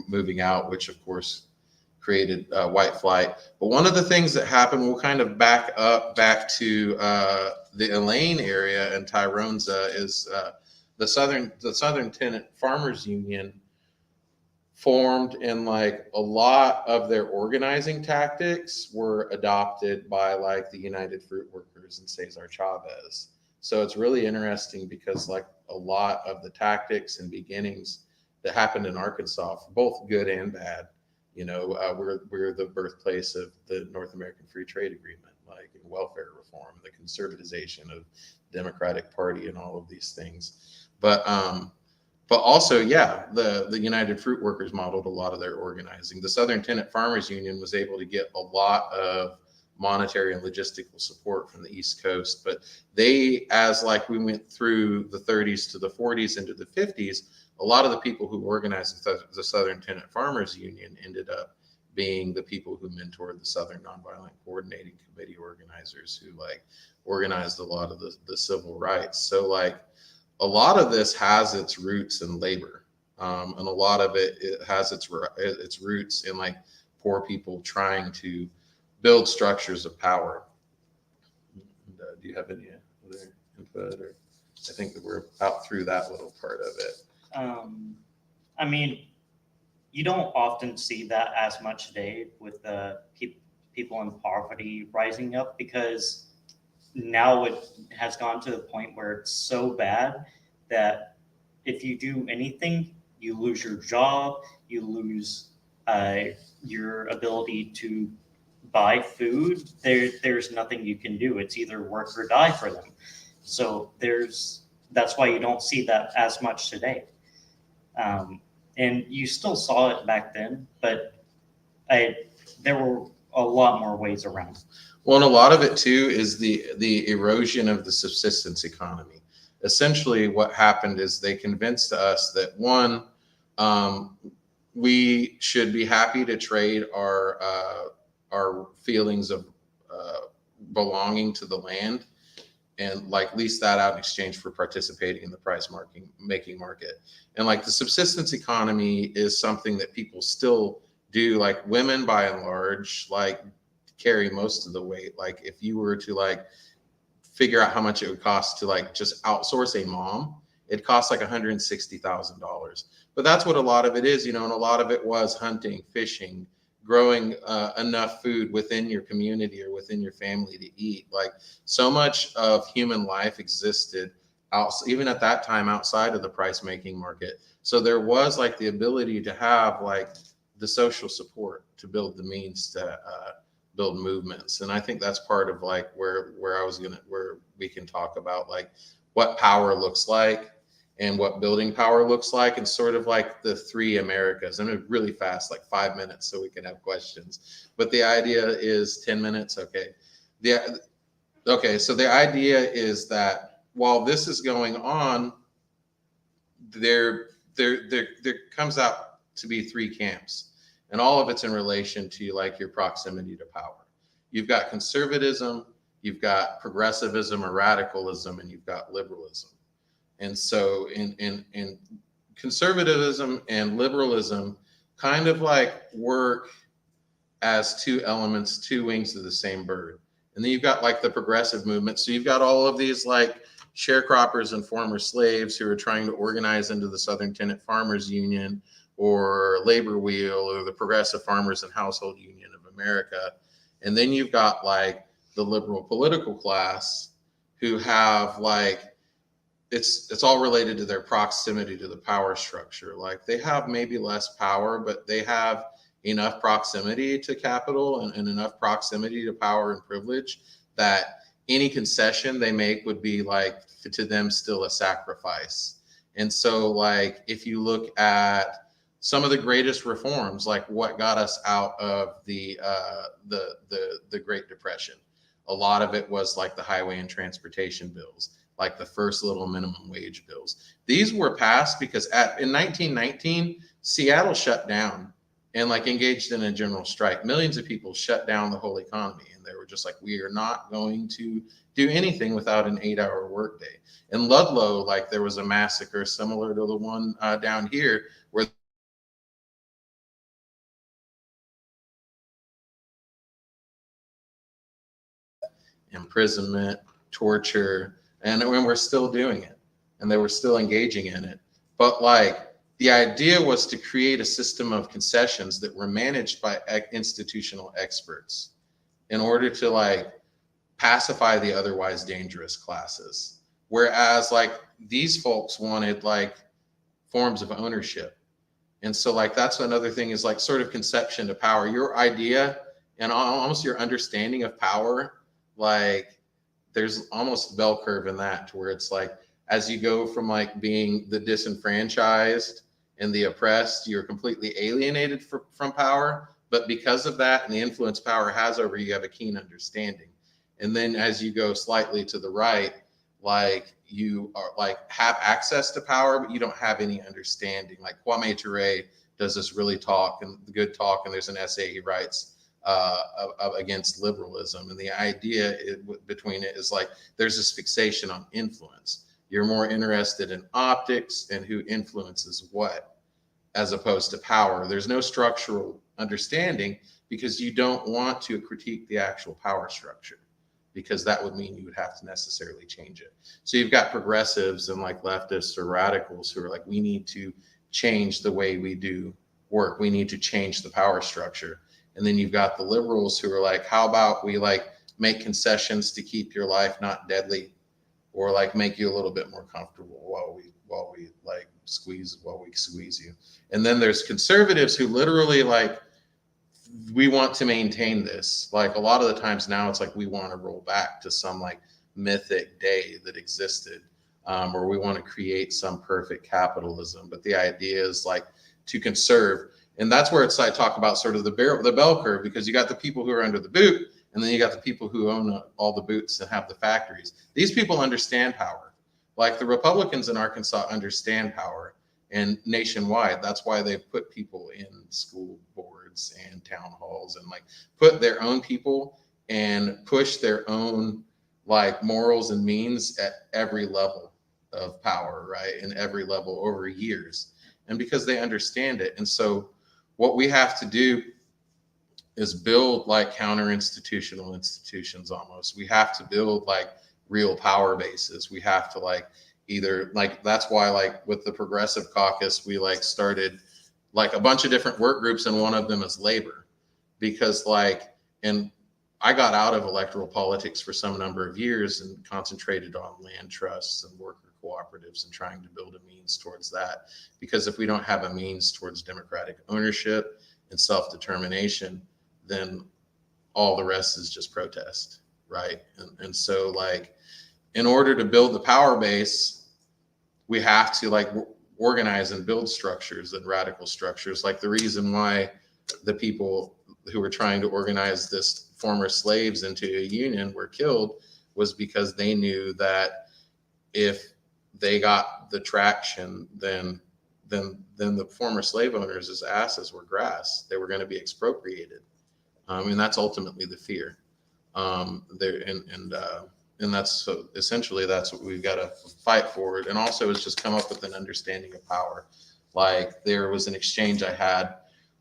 moving out, which of course created white flight. But one of the things that happened, we'll kind of back to the Elaine area and Tyronza, is the Southern Tenant Farmers Union formed, and like a lot of their organizing tactics were adopted by like the United Fruit Workers and Cesar Chavez. So it's really interesting because like a lot of the tactics and beginnings that happened in Arkansas, both good and bad, we're the birthplace of the North American Free Trade Agreement, like welfare reform, the conservatization of Democratic Party and all of these things. But also, yeah, the United Fruit Workers modeled a lot of their organizing. The Southern Tenant Farmers Union was able to get a lot of monetary and logistical support from the East Coast. But they, as like we went through the 30s to the 40s into the 50s, a lot of the people who organized the Southern Tenant Farmers Union ended up being the people who mentored the Southern Nonviolent Coordinating Committee organizers who like organized a lot of the civil rights. So like a lot of this has its roots in labor, and a lot of it has its roots in like poor people trying to build structures of power. And, do you have any other input? Or I think that we're out through that little part of it. I mean, you don't often see that as much today with the people in poverty rising up, because now it has gone to the point where it's so bad that if you do anything, you lose your job, you lose your ability to buy food. There's nothing you can do. It's either work or die for them. So that's why you don't see that as much today. And you still saw it back then, but there were a lot more ways around. Well, and a lot of it too is the erosion of the subsistence economy. Essentially, what happened is they convinced us that one, we should be happy to trade our feelings of belonging to the land and like lease that out in exchange for participating in the price making market. And like the subsistence economy is something that people still do. Like women by and large like carry most of the weight. Like if you were to like figure out how much it would cost to like just outsource a mom, it cost like $160,000. But that's what a lot of it is, and a lot of it was hunting, fishing, growing enough food within your community or within your family to eat. Like, so much of human life existed even at that time outside of the price making market. So there was like the ability to have like the social support to build the means to build movements. And I think that's part of like where we can talk about like what power looks like and what building power looks like, and sort of like the three Americas. And really fast, like 5 minutes, so we can have questions. But the idea is 10 minutes. Okay. So the idea is that while this is going on, there comes out to be three camps, and all of it's in relation to like your proximity to power. You've got conservatism, you've got progressivism or radicalism, and you've got liberalism. And so in conservatism and liberalism kind of like work as two elements, two wings of the same bird. And then you've got like the progressive movement. So you've got all of these like sharecroppers and former slaves who are trying to organize into the Southern Tenant Farmers Union or Labor Wheel or the Progressive Farmers and Household Union of America. And then you've got like the liberal political class who have like, it's all related to their proximity to the power structure. Like they have maybe less power, but they have enough proximity to capital and enough proximity to power and privilege that any concession they make would be like to them still a sacrifice. And so like if you look at some of the greatest reforms, like what got us out of the Great Depression, a lot of it was like the highway and transportation bills, like the first little minimum wage bills. These were passed because in 1919, Seattle shut down and like engaged in a general strike. Millions of people shut down the whole economy, and they were just like, we are not going to do anything without an 8-hour workday. In Ludlow, like there was a massacre similar to the one down here where imprisonment, torture, and we're still doing it, and they were still engaging in it. But like the idea was to create a system of concessions that were managed by institutional experts in order to like pacify the otherwise dangerous classes. Whereas like these folks wanted like forms of ownership. And so like that's another thing is like sort of conception to power. Your idea and almost your understanding of power, like there's almost a bell curve in that, to where it's like as you go from like being the disenfranchised and the oppressed, you're completely alienated from power. But because of that and the influence power has over you, you have a keen understanding. And then as you go slightly to the right, like you are like have access to power, but you don't have any understanding. Like Kwame Ture does this really good talk, and there's an essay he writes against liberalism. And the idea between it is like there's this fixation on influence. You're more interested in optics and who influences what, as opposed to power. There's no structural understanding because you don't want to critique the actual power structure, because that would mean you would have to necessarily change it. So you've got progressives and like leftists or radicals who are like, we need to change the way we do work. We need to change the power structure. And then you've got the liberals who are like, how about we like make concessions to keep your life not deadly, or like make you a little bit more comfortable while we squeeze you. And then there's conservatives who literally like, we want to maintain this. Like a lot of the times now it's like we want to roll back to some like mythic day that existed, or we want to create some perfect capitalism. But the idea is like to conserve. And that's where it's like talk about sort of the bell curve, because you got the people who are under the boot, and then you got the people who own all the boots and have the factories. These people understand power. Like the Republicans in Arkansas understand power, and nationwide, that's why they've put people in school boards and town halls and like put their own people and push their own like morals and means at every level of power, right? And every level over years. And because they understand it. And so what we have to do is build like counter-institutional institutions almost. We have to build like real power bases. We have to like either like, that's why like with the Progressive Caucus, we like started like a bunch of different work groups, and one of them is labor, because like, and I got out of electoral politics for some number of years and concentrated on land trusts and worker cooperatives and trying to build a means towards that. Because if we don't have a means towards democratic ownership and self-determination, then all the rest is just protest, right? And so like, in order to build the power base, we have to like organize and build structures and radical structures. Like the reason why the people who were trying to organize this former slaves into a union were killed was because they knew that if they got the traction, then the former slave owners' asses were grass. They were going to be expropriated. And that's ultimately the fear. And that's, so essentially that's what we've got to fight for. And also is just come up with an understanding of power. Like there was an exchange I had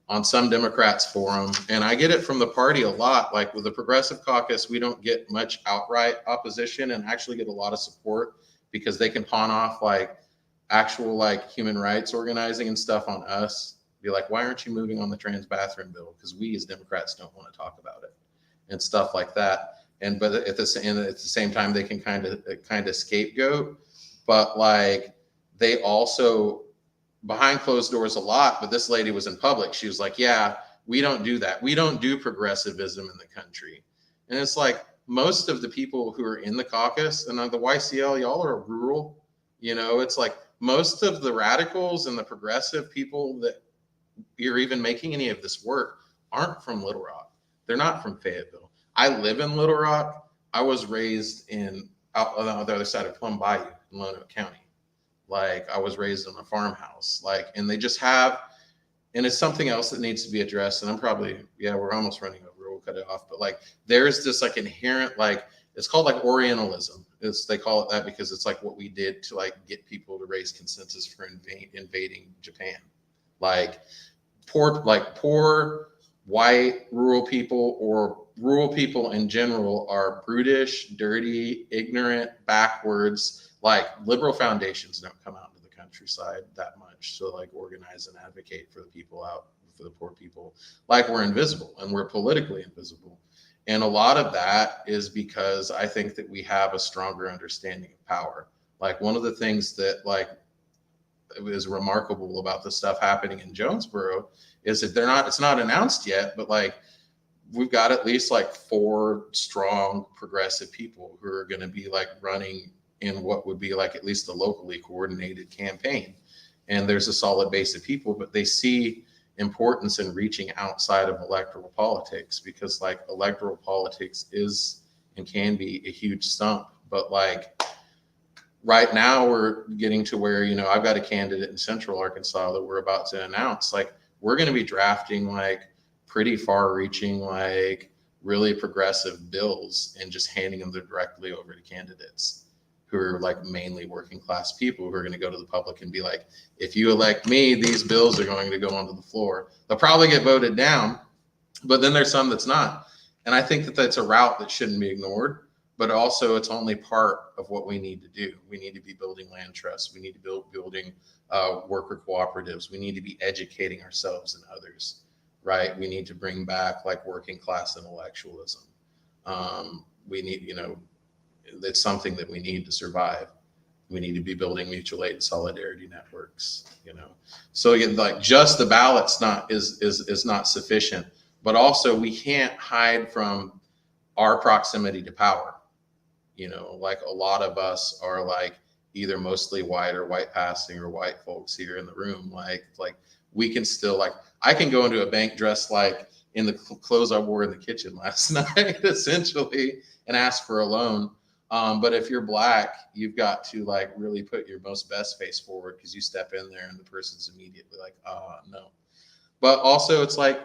on some Democrats forum, and I get it from the party a lot. Like with the Progressive Caucus, we don't get much outright opposition and actually get a lot of support because they can pawn off like actual like human rights organizing and stuff on us. Be like, why aren't you moving on the trans bathroom bill? Because we as Democrats don't want to talk about it and stuff like that. And but at the same time, they can kind of scapegoat, but like they also behind closed doors a lot. But this lady was in public. She was like, yeah, we don't do that. We don't do progressivism in the country. And it's like most of the people who are in the caucus and on the YCL, y'all are rural. You know, it's like most of the radicals and the progressive people that you're even making any of this work aren't from Little Rock. They're not from Fayetteville. I live in Little Rock. I was raised out on the other side of Plum Bayou in Lonoke County. Like I was raised in a farmhouse. Like, and they just have, and it's something else that needs to be addressed. And I'm probably, yeah, we're almost running over. We'll cut it off. But like, there's this like inherent, like, it's called like Orientalism. They call it that because it's like what we did to like get people to raise consensus for invading Japan. Like poor white rural people or rural people in general are brutish, dirty, ignorant, backwards. Like liberal foundations don't come out into the countryside that much to like organize and advocate for the people out, for the poor people. Like we're invisible and we're politically invisible. And a lot of that is because I think that we have a stronger understanding of power. Like one of the things that like is remarkable about the stuff happening in Jonesboro is that it's not announced yet, but like we've got at least like 4 strong progressive people who are going to be like running in what would be like at least a locally coordinated campaign. And there's a solid base of people, but they see importance in reaching outside of electoral politics because like electoral politics is and can be a huge stump. But like right now we're getting to where, you know, I've got a candidate in Central Arkansas that we're about to announce. Like we're going to be drafting like pretty far reaching, like really progressive bills and just handing them directly over to candidates who are like mainly working class people who are going to go to the public and be like, if you elect me, these bills are going to go onto the floor. They'll probably get voted down, but then there's some that's not. And I think that that's a route that shouldn't be ignored, but also it's only part of what we need to do. We need to be building land trusts. We need to be building worker cooperatives. We need to be educating ourselves and others, right? We need to bring back like working class intellectualism. We need, you know, it's something that we need to survive. We need to be building mutual aid and solidarity networks, you know. So again, like just the ballots is not sufficient, but also we can't hide from our proximity to power. You know, like a lot of us are like either mostly white or white passing or white folks here in the room. Like we can still like, I can go into a bank dressed like in the clothes I wore in the kitchen last night, essentially, and ask for a loan. But if you're black, you've got to like really put your most best face forward because you step in there and the person's immediately like, no. But also it's like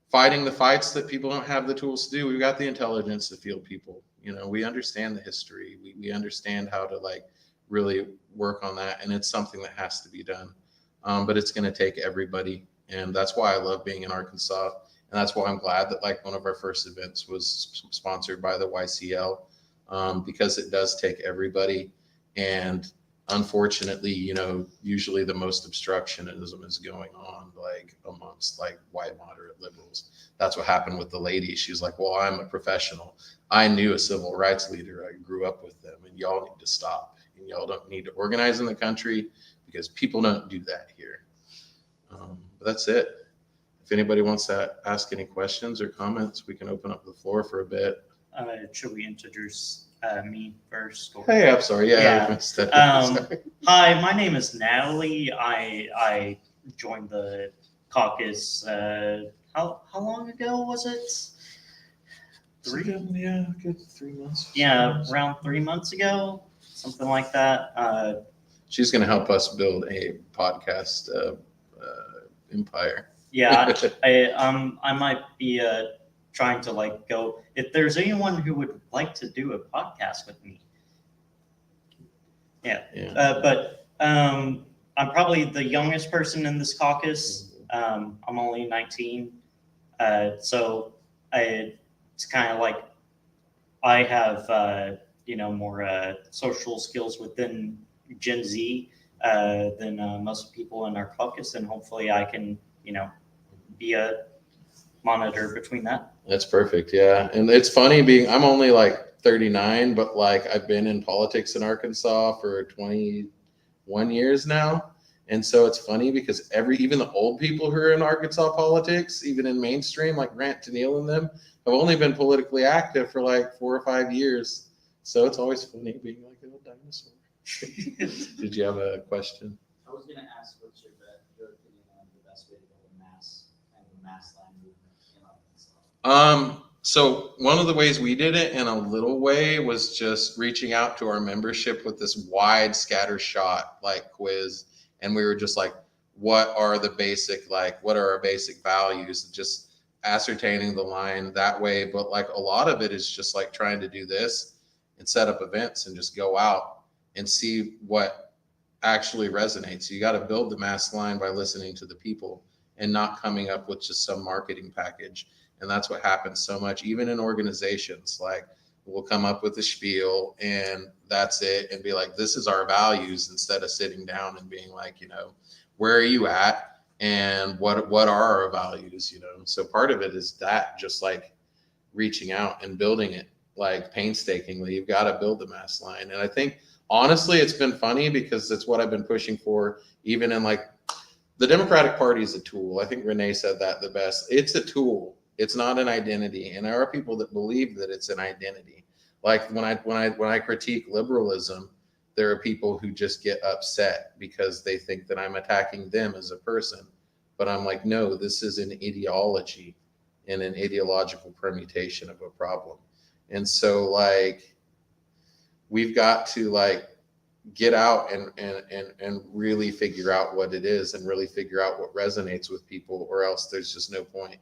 fighting the fights that people don't have the tools to do. We've got the intelligence to field people. You know, we understand the history. We understand how to like really work on that. And it's something that has to be done. But it's going to take everybody. And that's why I love being in Arkansas. And that's why I'm glad that like one of our first events was sponsored by the YCL. Because it does take everybody. And unfortunately, usually the most obstructionism is going on like amongst like white moderate liberals. That's what happened with the lady. She's like, well, I'm a professional. I knew a civil rights leader. I grew up with them, and y'all need to stop. And y'all don't need to organize in the country because people don't do that here. But that's it. If anybody wants to ask any questions or comments, we can open up the floor for a bit. Should we introduce me first? Or? Hey, I'm sorry. Yeah. Sorry. Hi, my name is Natalie. I joined the caucus. How long ago was it? 3? Yeah, good 3 months. Yeah, around 3 months ago, something like that. She's going to help us build a podcast empire. Yeah, I might be trying to like go. If there's anyone who would like to do a podcast with me, yeah. But I'm probably the youngest person in this caucus. I'm only 19, so it's kind of like I have more social skills within Gen Z than most people in our caucus, and hopefully I can be a monitor between that. That's perfect. Yeah. And it's funny I'm only like 39, but like I've been in politics in Arkansas for 21 years now. And so it's funny because even the old people who are in Arkansas politics, even in mainstream, like Grant Tennille and them, have only been politically active for like 4 or 5 years. So it's always funny being like an old dinosaur. Did you have a question? I was going to ask what's your opinion on the best way to build a mass and the mass land movement in Arkansas? So one of the ways we did it in a little way was just reaching out to our membership with this wide scattershot like quiz. And we were just like, what are our basic values? Just ascertaining the line that way. But like a lot of it is just like trying to do this and set up events and just go out and see what actually resonates. You got to build the mass line by listening to the people and not coming up with just some marketing package. And that's what happens so much, even in organizations. Like we'll come up with a spiel and that's it, and be like, this is our values, instead of sitting down and being like, where are you at and what are our values? So part of it is that, just like reaching out and building it like painstakingly. You've got to build the mass line. And I think honestly, it's been funny because it's what I've been pushing for, even in like the Democratic Party is a tool. I think Renee said that the best. It's a tool. It's not an identity. And there are people that believe that it's an identity. Like when I critique liberalism, there are people who just get upset because they think that I'm attacking them as a person. But I'm like, no, this is an ideology and an ideological permutation of a problem. And so like we've got to like get out and really figure out what it is and really figure out what resonates with people, or else there's just no point.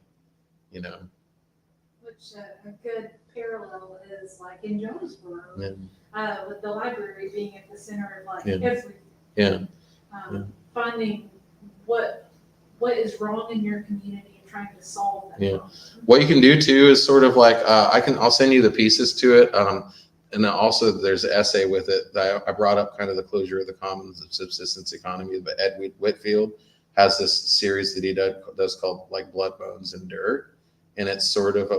Which a good parallel is like in Jonesboro, with the library being at the center of like everything. Finding what is wrong in your community and trying to solve that problem. What you can do too is sort of like I'll send you the pieces to it. And then also there's an essay with it that I brought up, kind of the closure of the commons of subsistence economy. But Ed Whitfield has this series that he does called like Blood, Bones, and Dirt. And it's sort of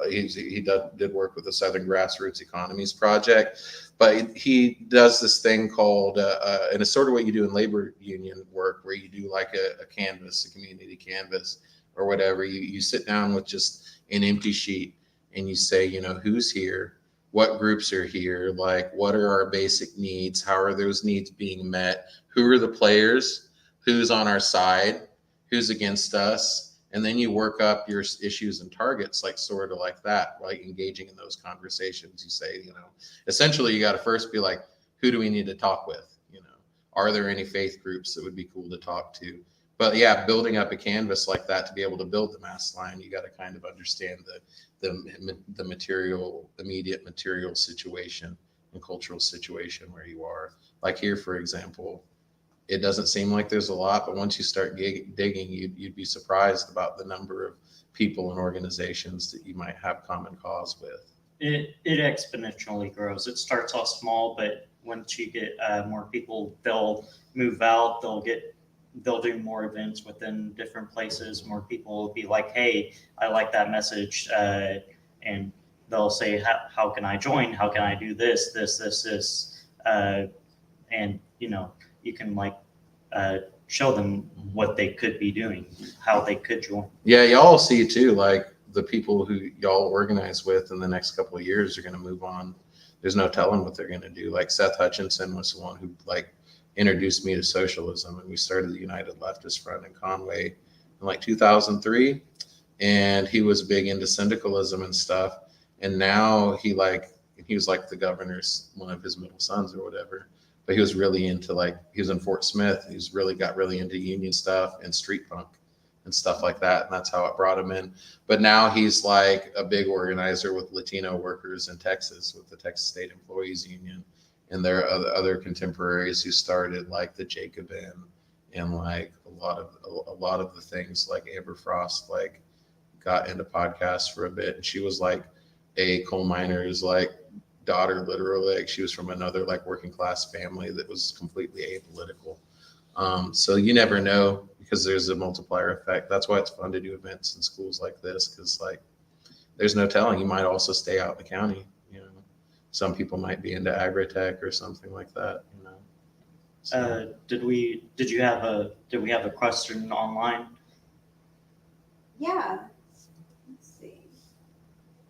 he did work with the Southern Grassroots Economies Project, but he does this thing called, and it's sort of what you do in labor union work, where you do like a canvas, a community canvas or whatever. You sit down with just an empty sheet and you say, who's here, what groups are here, like what are our basic needs, how are those needs being met, who are the players, who's on our side, who's against us. And then you work up your issues and targets, like sort of like that, like engaging in those conversations. You say, essentially you got to first be like, who do we need to talk with? Are there any faith groups that would be cool to talk to? But yeah, building up a canvas like that to be able to build the mass line, you got to kind of understand the material, immediate material situation and cultural situation where you are. Like here, for example, it doesn't seem like there's a lot, but once you start digging, you'd be surprised about the number of people and organizations that you might have common cause with. It exponentially grows. It starts off small, but once you get more people, they'll move out. They'll do more events within different places. More people will be like, hey, I like that message, and they'll say, how can I join? How can I do this, and you can like show them what they could be doing, how they could join. Yeah, y'all see too, like the people who y'all organize with in the next couple of years are going to move on. There's no telling what they're going to do. Like Seth Hutchinson was the one who like introduced me to socialism, and we started the United Leftist Front in Conway in like 2003. And he was big into syndicalism and stuff. And now he was like the governor's, one of his middle sons or whatever. But he was really into he was in Fort Smith. He's got really into union stuff and street punk and stuff like that. And that's how it brought him in. But now he's like a big organizer with Latino workers in Texas with the Texas State Employees Union. And there are other contemporaries who started like the Jacobin and like a lot of the things, like Amber Frost, like got into podcasts for a bit. And she was like a coal miner's like daughter, literally. Like she was from another like working class family that was completely apolitical. So you never know, because there's a multiplier effect. That's why it's fun to do events in schools like this, because like there's no telling. You might also stay out in the county. Some people might be into agri-tech or something like that. So. Did we have a question online? Yeah. Let's see.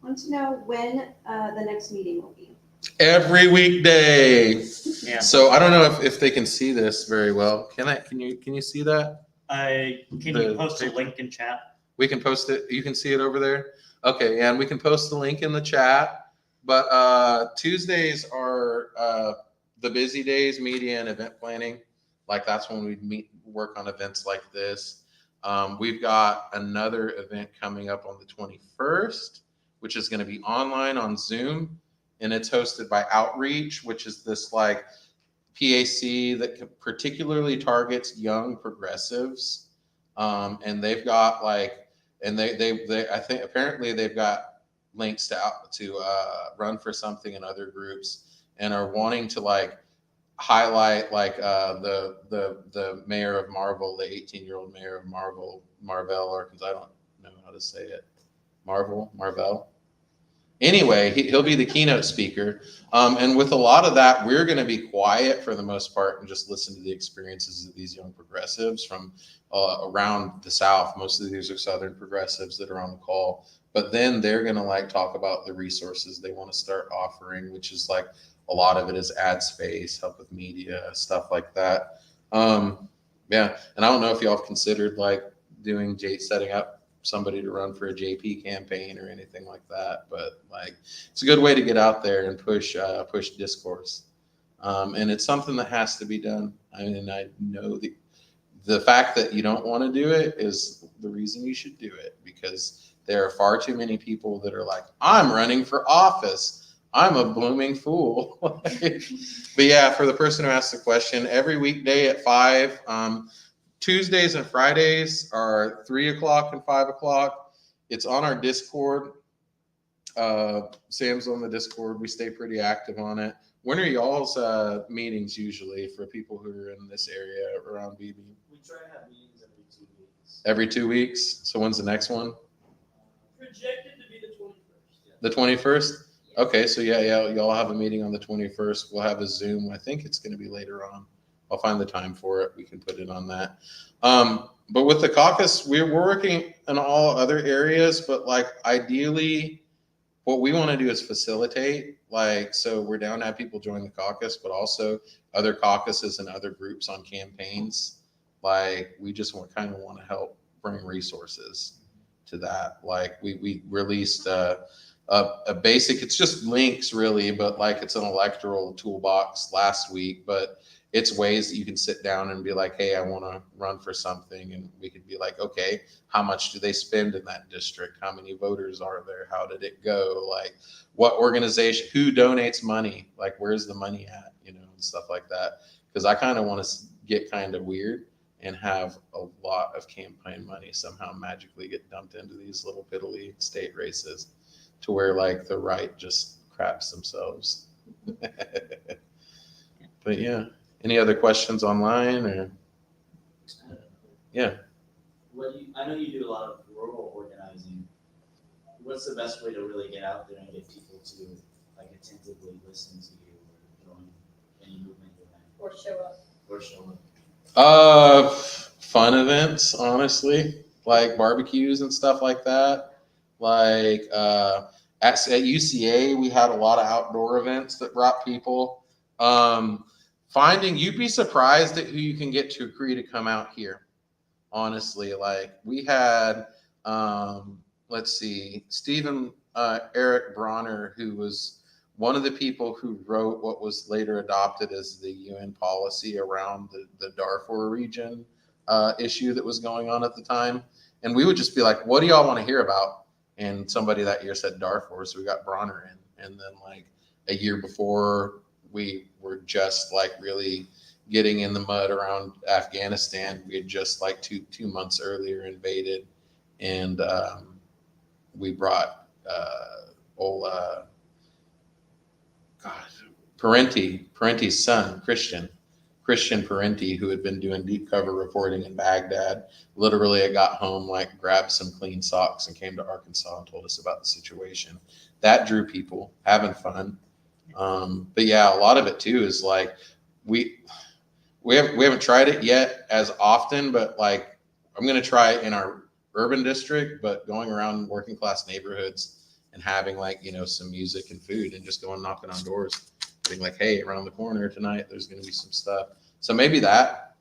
I want to know when the next meeting will be. Every weekday. Yeah. So I don't know if they can see this very well. Can you see that? Can you post a link in chat? We can post it. You can see it over there. Okay, and we can post the link in the chat. But Tuesdays are the busy days, media and event planning. Like that's when we work on events like this. We've got another event coming up on the 21st, which is going to be online on Zoom, and it's hosted by Outreach, which is this like PAC that particularly targets young progressives. And they've got like, and they I think apparently they've got links to run for something in other groups, and are wanting to like highlight like the mayor of Marvel, the 18-year-old mayor of Marvel, Arkansas. I don't know how to say it. Marvel. Anyway, he'll be the keynote speaker. And with a lot of that, we're going to be quiet for the most part and just listen to the experiences of these young progressives from around the South. Most of these are Southern progressives that are on the call. But then they're going to like talk about the resources they want to start offering, which is like a lot of it is ad space, help with media, stuff like that. Yeah. And I don't know if y'all have considered like setting up somebody to run for a JP campaign or anything like that. But like, it's a good way to get out there and push discourse. And it's something that has to be done. I mean, I know the fact that you don't want to do it is the reason you should do it, because there are far too many people that are like, I'm running for office. I'm a blooming fool. But yeah, for the person who asked the question, every weekday at 5, Tuesdays and Fridays are 3 o'clock and 5 o'clock. It's on our Discord. Sam's on the Discord. We stay pretty active on it. When are y'all's meetings usually for people who are in this area around BB? We try to have meetings every 2 weeks. Every 2 weeks? So when's the next one? Projected to be the 21st. Yeah. The 21st? Okay, so yeah, y'all have a meeting on the 21st. We'll have a Zoom. I think it's going to be later on. I'll find the time for it. We can put it on that. But with the caucus, we're working in all other areas, but like ideally, what we want to do is facilitate. Like, so we're down to have people join the caucus, but also other caucuses and other groups on campaigns. Like, we just kind of want to help bring resources to that. Like, we released a basic, it's just links really, but like it's an electoral toolbox last week, but it's ways that you can sit down and be like, hey, I want to run for something. And we could be like, okay, how much do they spend in that district? How many voters are there? How did it go? Like, what organization, who donates money? Like, where's the money at? And stuff like that. Because I kind of want to get kind of weird and have a lot of campaign money somehow magically get dumped into these little piddly state races, to where like the right just craps themselves. But yeah, any other questions online or yeah? I know you do a lot of rural organizing. What's the best way to really get out there and get people to like attentively listen to you or join any movement you're in? Or show up. Or show up? Fun events, honestly, like barbecues and stuff like that. Like at UCA, we had a lot of outdoor events that brought people. You'd be surprised at who you can get to agree to come out here. Honestly, like we had, let's see, Stephen Eric Bronner, who was one of the people who wrote what was later adopted as the UN policy around the Darfur region issue that was going on at the time. And we would just be like, what do y'all want to hear about? And somebody that year said Darfur. So we got Bronner in. And then like a year before, we were just like really getting in the mud around Afghanistan. We had just like two months earlier invaded. And we brought Parenti's son, Christian Parenti, who had been doing deep cover reporting in Baghdad. Literally, I got home, like grabbed some clean socks and came to Arkansas and told us about the situation. That drew people having fun. But yeah, a lot of it too is like we haven't tried it yet as often, but like I'm gonna try it in our urban district, but going around working class neighborhoods and having like, some music and food and just going knocking on doors, being like, hey, around the corner tonight, there's going to be some stuff. So maybe that.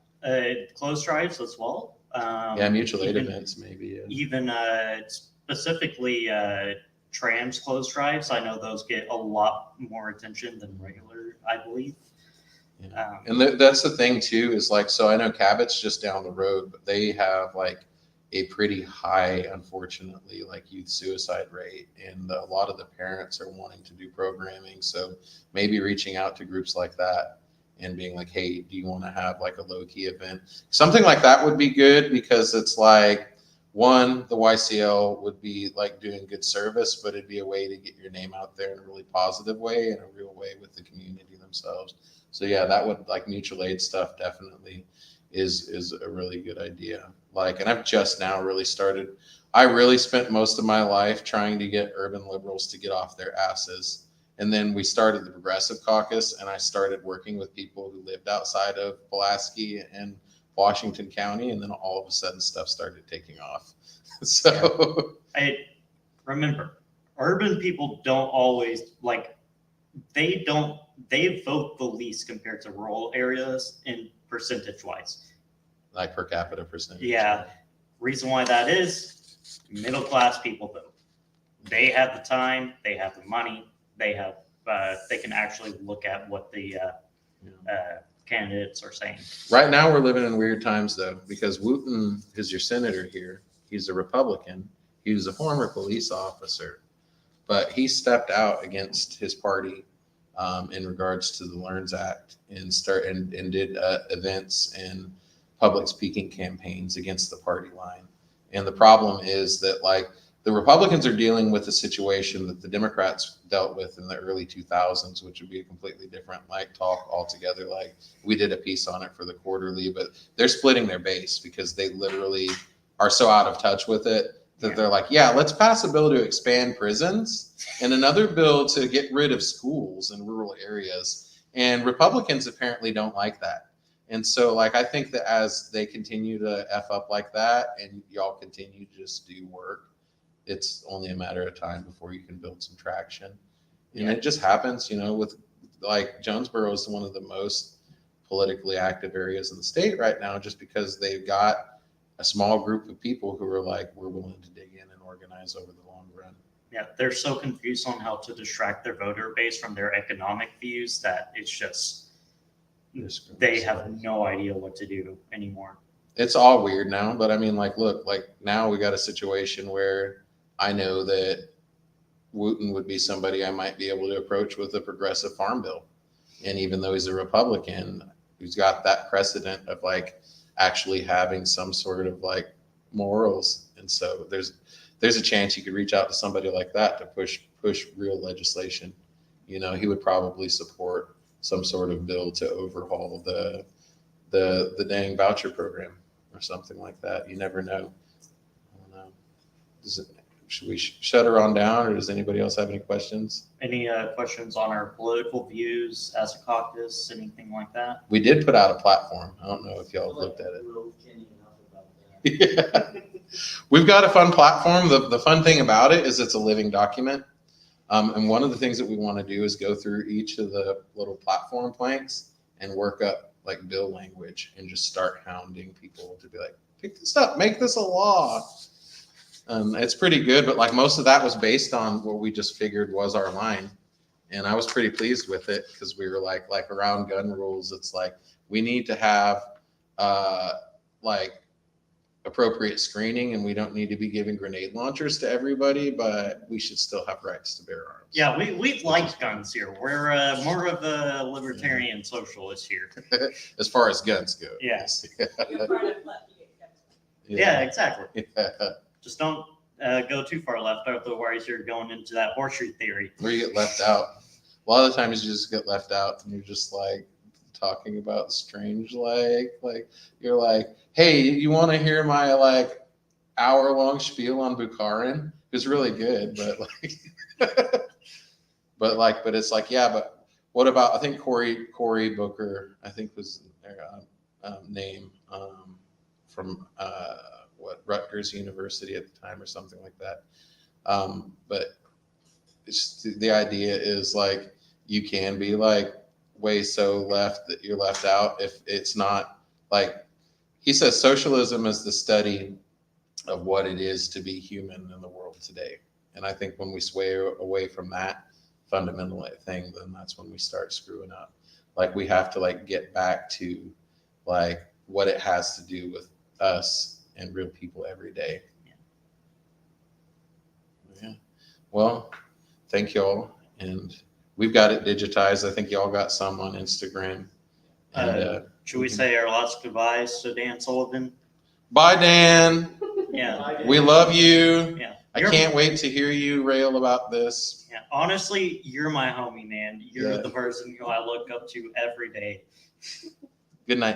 Clothes drives as well. Yeah, mutual aid events maybe. Yeah. Even specifically trans clothes drives. I know those get a lot more attention than regular, I believe. Yeah. And that's the thing too, is like, so I know Cabot's just down the road, but they have like a pretty high, unfortunately, like youth suicide rate. And a lot of the parents are wanting to do programming. So maybe reaching out to groups like that and being like, hey, do you want to have like a low key event? Something like that would be good because it's like, one, the YCL would be like doing good service, but it'd be a way to get your name out there in a really positive way and a real way with the community themselves. So yeah, that would like mutual aid stuff definitely is a really good idea. Like, and I've just now really started. I really spent most of my life trying to get urban liberals to get off their asses. And then we started the Progressive Caucus, and I started working with people who lived outside of Pulaski and Washington County. And then all of a sudden stuff started taking off. So I remember urban people don't always like, they vote the least compared to rural areas in percentage wise. Like per capita percentage. Yeah. Reason why that is middle class people vote. They have the time, they have the money, they can actually look at what the candidates are saying. Right now we're living in weird times though, because Wooten is your senator here. He's a Republican. He was a former police officer, but he stepped out against his party in regards to the Learns Act and did events and public speaking campaigns against the party line. And the problem is that like the Republicans are dealing with a situation that the Democrats dealt with in the early 2000s, which would be a completely different like talk altogether. Like we did a piece on it for the quarterly, but they're splitting their base because they literally are so out of touch with it that they're like, yeah, let's pass a bill to expand prisons and another bill to get rid of schools in rural areas. And Republicans apparently don't like that. And so like, I think that as they continue to F up like that and y'all continue to just do work, it's only a matter of time before you can build some traction. And it just happens, with like Jonesboro is one of the most politically active areas in the state right now, just because they've got a small group of people who are like, we're willing to dig in and organize over the long run. Yeah, they're so confused on how to distract their voter base from their economic views that it's just, they have no idea what to do anymore. It's all weird now, but I mean, like, look, like now we got a situation where I know that Wooten would be somebody I might be able to approach with a progressive farm bill. And even though he's a Republican, he's got that precedent of like actually having some sort of like morals. And so there's a chance you could reach out to somebody like that to push real legislation. He would probably support some sort of bill to overhaul the dang voucher program or something like that. You never know. I don't know. Should we shut her on down, or does anybody else have any questions? Any questions on our political views as a caucus, anything like that? We did put out a platform. I don't know if y'all I feel looked at it. Will Kenny enough about that. Yeah. We've got a fun platform. The fun thing about it is it's a living document. And one of the things that we want to do is go through each of the little platform planks and work up like bill language and just start hounding people to be like, pick this up, make this a law. It's pretty good, but like most of that was based on what we just figured was our line. And I was pretty pleased with it because we were like around gun rules, it's like we need to have like appropriate screening, and we don't need to be giving grenade launchers to everybody, but we should still have rights to bear arms. Yeah, we like guns here. We're more of a libertarian socialist here. As far as guns go. Yes. You're part of Lefty. Yeah, exactly. Yeah. Just don't go too far left, otherwise you're going into that horseshoe theory. Where you get left out. A lot of the times you just get left out and you're just like talking about strange, like you're like, hey, you want to hear my like hour-long spiel on Bukharin? It's really good, but like, but it's like, yeah, but what about, I think Cory Booker, I think was their name from Rutgers University at the time or something like that. But it's, the idea is like, you can be like way so left that you're left out if it's not like, he says socialism is the study of what it is to be human in the world today. And I think when we sway away from that fundamental thing, then that's when we start screwing up. Like we have to like get back to like what it has to do with us and real people every day. Yeah. Well, thank y'all. And we've got it digitized. I think y'all got some on Instagram. And, Should we say our last goodbyes to Dan Sullivan? bye, Dan. Yeah. We love you. Yeah. I can't wait to hear you rail about this. Yeah. Honestly, you're my homie, man. You're Yeah. the person who I look up to every day. Good night.